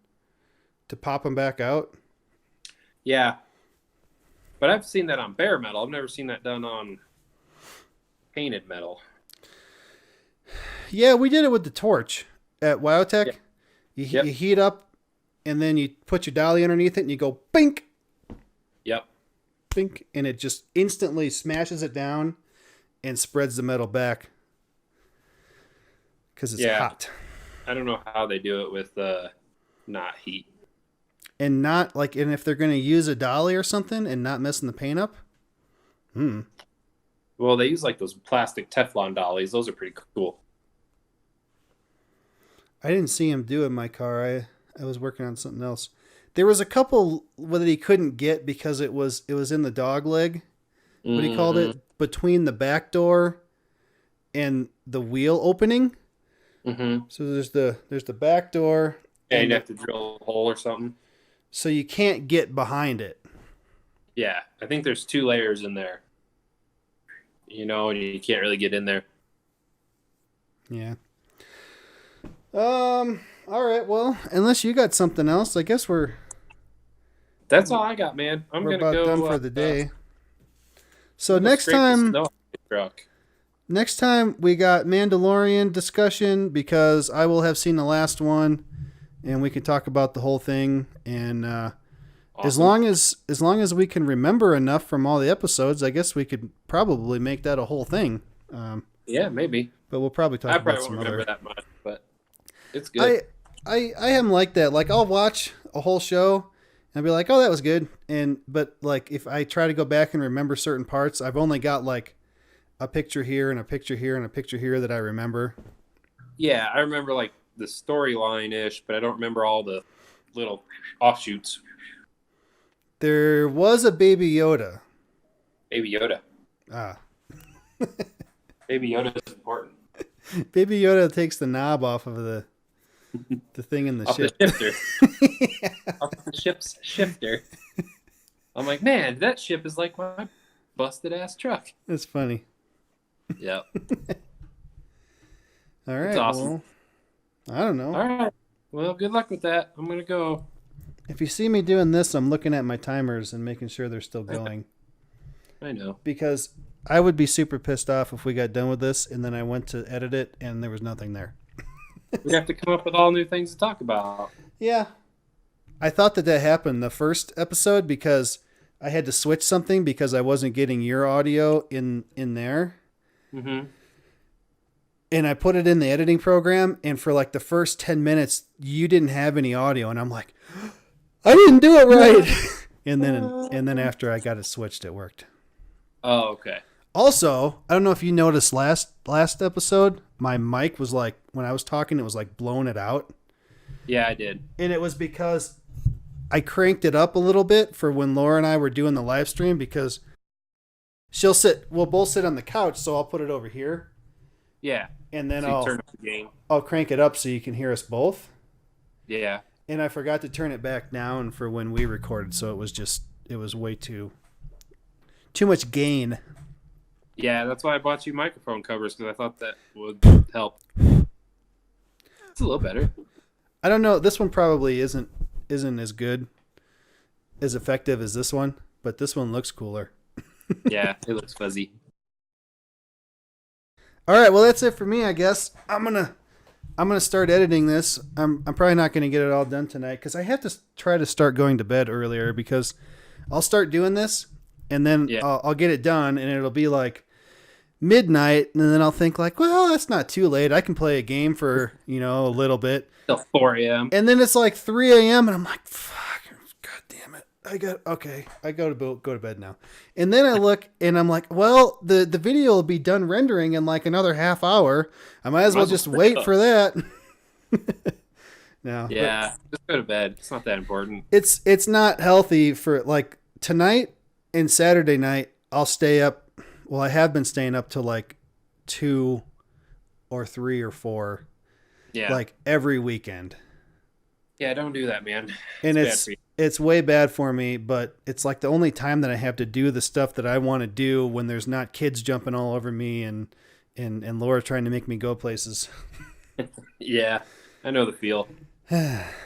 to pop them back out. Yeah. But I've seen that on bare metal. I've never seen that done on painted metal. Yeah, we did it with the torch at Wyotek. Yeah. You heat up and then you put your dolly underneath it and you go bink, Yep. bink, and it just instantly smashes it down and spreads the metal back because it's hot. I don't know how they do it with not heat. And not like, and if they're going to use a dolly or something and not messing the paint up. Well, they use like those plastic Teflon dollies. Those are pretty cool. I didn't see him do it in my car. I was working on something else. There was a couple that he couldn't get because it was in the dog leg. What he called it, between the back door and the wheel opening. Mm-hmm. So there's the back door. Yeah, you'd have to drill a hole or something. So you can't get behind it. Yeah, I think there's 2 layers in there. You know, and you can't really get in there. Yeah. All right. Well, unless you got something else, I guess That's all I got, man. I'm we're gonna about go done for the day. So I'm gonna next scrape the time. snow off the truck. Next time we got Mandalorian discussion because I will have seen the last one, and we can talk about the whole thing. And as long as we can remember enough from all the episodes, I guess we could probably make that a whole thing. Yeah, maybe. But we'll probably talk I about probably some won't remember other. that much, but it's good. I am like that. Like I'll watch a whole show and I'll be like, oh, that was good. But like if I try to go back and remember certain parts, I've only got like a picture here and a picture here and a picture here that I remember. Yeah, I remember like the storyline ish, but I don't remember all the little offshoots. There was a Baby Yoda. Baby Yoda. Ah. Baby Yoda is important. Baby Yoda takes the knob off of the thing in the Off ship. the shifter. Off the ship's shifter. I'm like, man, that ship is like my busted ass truck. That's funny. Yep. All right. That's awesome. Well, I don't know. All right. Well, good luck with that. I'm gonna go. If you see me doing this, I'm looking at my timers and making sure they're still going. I know. Because I would be super pissed off if we got done with this and then I went to edit it and there was nothing there. We have to come up with all new things to talk about. Yeah. I thought that happened the first episode because I had to switch something because I wasn't getting your audio in there. Mm-hmm. And I put it in the editing program, and for like the first 10 minutes, you didn't have any audio, and I'm like, I didn't do it right. and then after I got it switched, it worked. Oh, okay. Also, I don't know if you noticed last episode, my mic was like, when I was talking, it was like blowing it out. Yeah, I did. And it was because I cranked it up a little bit for when Laura and I were doing the live stream, because we'll both sit on the couch, so I'll put it over here. Yeah. And then So you turn up the gain. I'll crank it up so you can hear us both. Yeah. And I forgot to turn it back down for when we recorded, so it was way too much gain. Yeah, that's why I bought you microphone covers, because I thought that would help. It's a little better. I don't know. This one probably isn't as good, as effective as this one, but this one looks cooler. Yeah, it looks fuzzy. All right, well that's it for me, I guess. I'm gonna start editing this. I'm probably not gonna get it all done tonight because I have to try to start going to bed earlier because I'll start doing this and then I'll get it done and it'll be like midnight and then I'll think like, well, that's not too late. I can play a game for a little bit Till 4 a.m. and then it's like 3 a.m. and I'm like, fuck, god damn it. I go to bed now. And then I look and I'm like, well, the video will be done rendering in like another half hour. I might as well just wait for that. No. Yeah, just go to bed. It's not that important. It's not healthy for like tonight and Saturday night. I'll stay up. Well, I have been staying up till like 2 or 3 or 4, Yeah. like every weekend. Yeah, don't do that, man. And bad for you. it's way bad for me, but it's like the only time that I have to do the stuff that I want to do when there's not kids jumping all over me and Laura trying to make me go places. Yeah, I know the feel.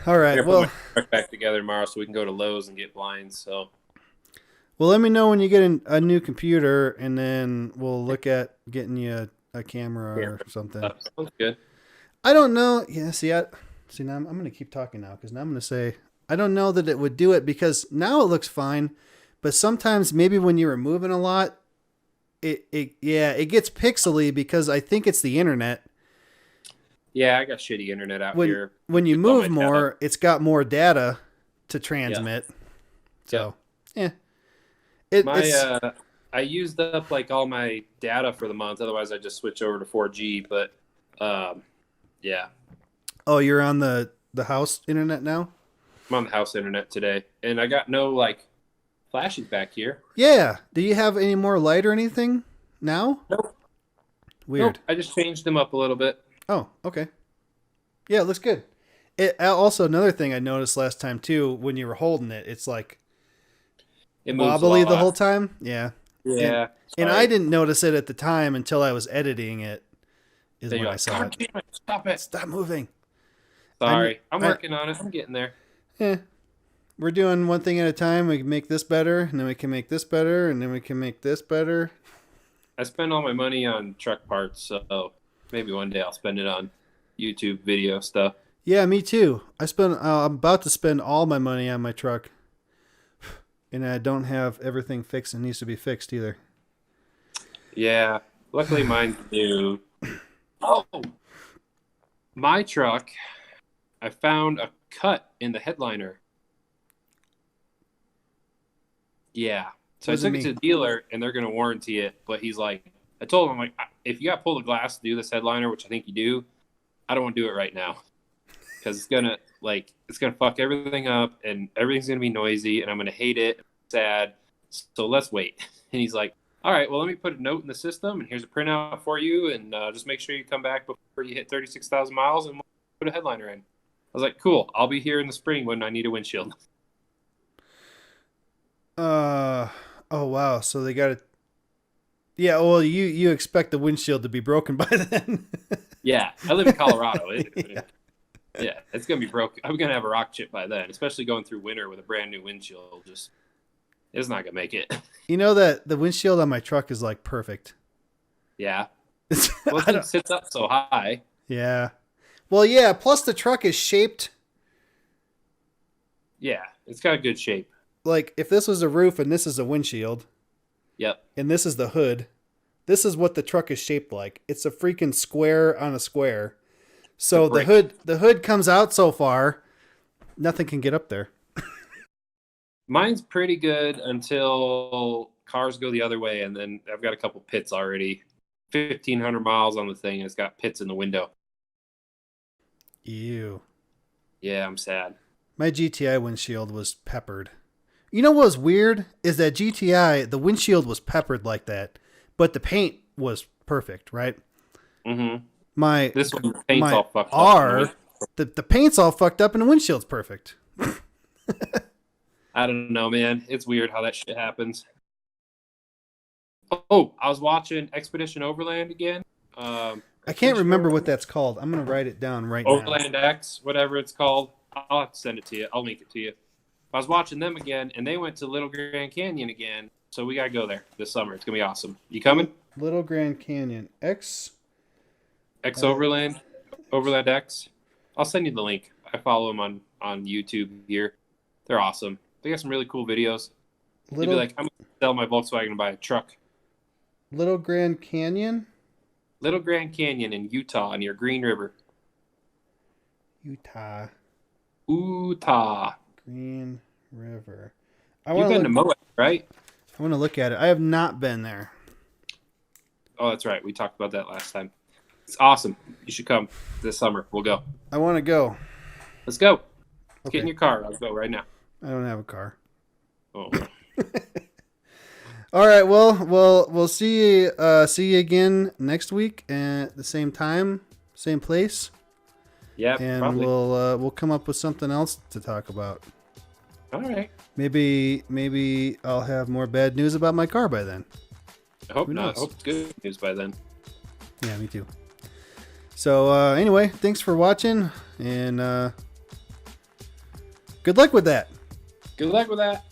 All right. Put Well, my truck back together tomorrow so we can go to Lowe's and get blinds. So. well, let me know when you get a new computer, and then we'll look at getting you a camera or something. Sounds good. I don't know. Yeah. See, now I'm going to keep talking now because now I'm going to say I don't know that it would do it because now it looks fine, but sometimes maybe when you were moving a lot, it gets pixely because I think it's the internet. Yeah, I got shitty internet out here. When you It's all move my more, data. it's got more data to transmit. So, yeah. I used up like all my data for the month. Otherwise, I just switch over to 4G. But yeah, Oh, you're on the house internet now? I'm on the house internet today, and I got no like flashes back here. Yeah. Do you have any more light or anything now? Nope. Weird. Nope. I just changed them up a little bit. Oh, okay. Yeah, it looks good. It also another thing I noticed last time too, when you were holding it, it's like It moves wobbly a the lot. whole time. Yeah. Yeah. And sorry. I didn't notice it at the time until I was editing it. Is Then when you're I like, saw God it. damn it, stop it. Stop moving. Sorry. I'm I- working on it. I'm getting there. Yeah. We're doing one thing at a time. We can make this better, and then we can make this better, and then we can make this better. I spend all my money on truck parts, so maybe one day I'll spend it on YouTube video stuff. Yeah, me too. I'm about to spend all my money on my truck, and I don't have everything fixed and needs to be fixed either. Yeah. Luckily, mine's new. Oh, my truck. I found a cut in the headliner. Yeah. So What does I it took it to mean? the dealer, and they're going to warranty it. But he's like, I told him, I'm like, if you got to pull the glass to do this headliner, which I think you do, I don't want to do it right now because it's gonna fuck everything up, and everything's gonna be noisy, and I'm gonna hate it, sad. So let's wait. And he's like, all right, well, let me put a note in the system, and here's a printout for you, and just make sure you come back before you hit 36,000 miles, and we'll put a headliner in. I was like, cool. I'll be here in the spring when I need a windshield. Oh wow. So they got it. Yeah. Well, you expect the windshield to be broken by then. Yeah, I live in Colorado. Yeah. Yeah, it's gonna be broken. I'm gonna have a rock chip by then, especially going through winter with a brand new windshield. It's not gonna make it. You know that the windshield on my truck is like perfect. Yeah. It's, Well, I it don't- sits up so high. yeah. Well, yeah. Plus the truck is shaped Yeah, it's got a good shape. like if this was a roof and this is a windshield Yep. and this is the hood, this is what the truck is shaped like. It's a freaking square on a square. So It's a the hood comes out so far, nothing can get up there. Mine's pretty good until cars go the other way, and then I've got a couple pits already. 1,500 miles on the thing, and it's got pits in the window. Ew. Yeah, I'm sad. My GTI windshield was peppered. You know what was weird is that GTI, the windshield was peppered like that, but the paint was perfect, right? Mm-hmm. My This one, the paint's my all fucked R, up. the paint's all fucked up and the windshield's perfect. I don't know, man. It's weird how that shit happens. Oh, I was watching Expedition Overland again. I can't remember what that's called. I'm gonna write it down right now. Overland X, whatever it's called. I'll have to send it to you. I'll link it to you. I was watching them again, and they went to Little Grand Canyon again. So we gotta go there this summer. It's gonna be awesome. You coming? Little Grand Canyon X. X Overland, Overland X. I'll send you the link. I follow them on YouTube here. They're awesome. They got some really cool videos. They'd be Little like, I'm gonna sell my Volkswagen and buy a truck. Little Grand Canyon, Little Grand Canyon in Utah near Green River. Utah, Utah. Green River. You've been to Moet, right? I want to look at it. I have not been there. Oh, that's right. We talked about that last time. It's awesome. You should come this summer. We'll go. I want to go. Let's go. Let's Okay. get in your car. I'll go right now. I don't have a car. Oh. All right. Well, we'll see you again next week at the same time, same place, Yeah, and probably. we'll come up with something else to talk about. All right. Maybe I'll have more bad news about my car by then. I hope Who not. knows? I hope it's good news by then. Yeah, me too. So anyway, thanks for watching, and good luck with that. Good luck with that.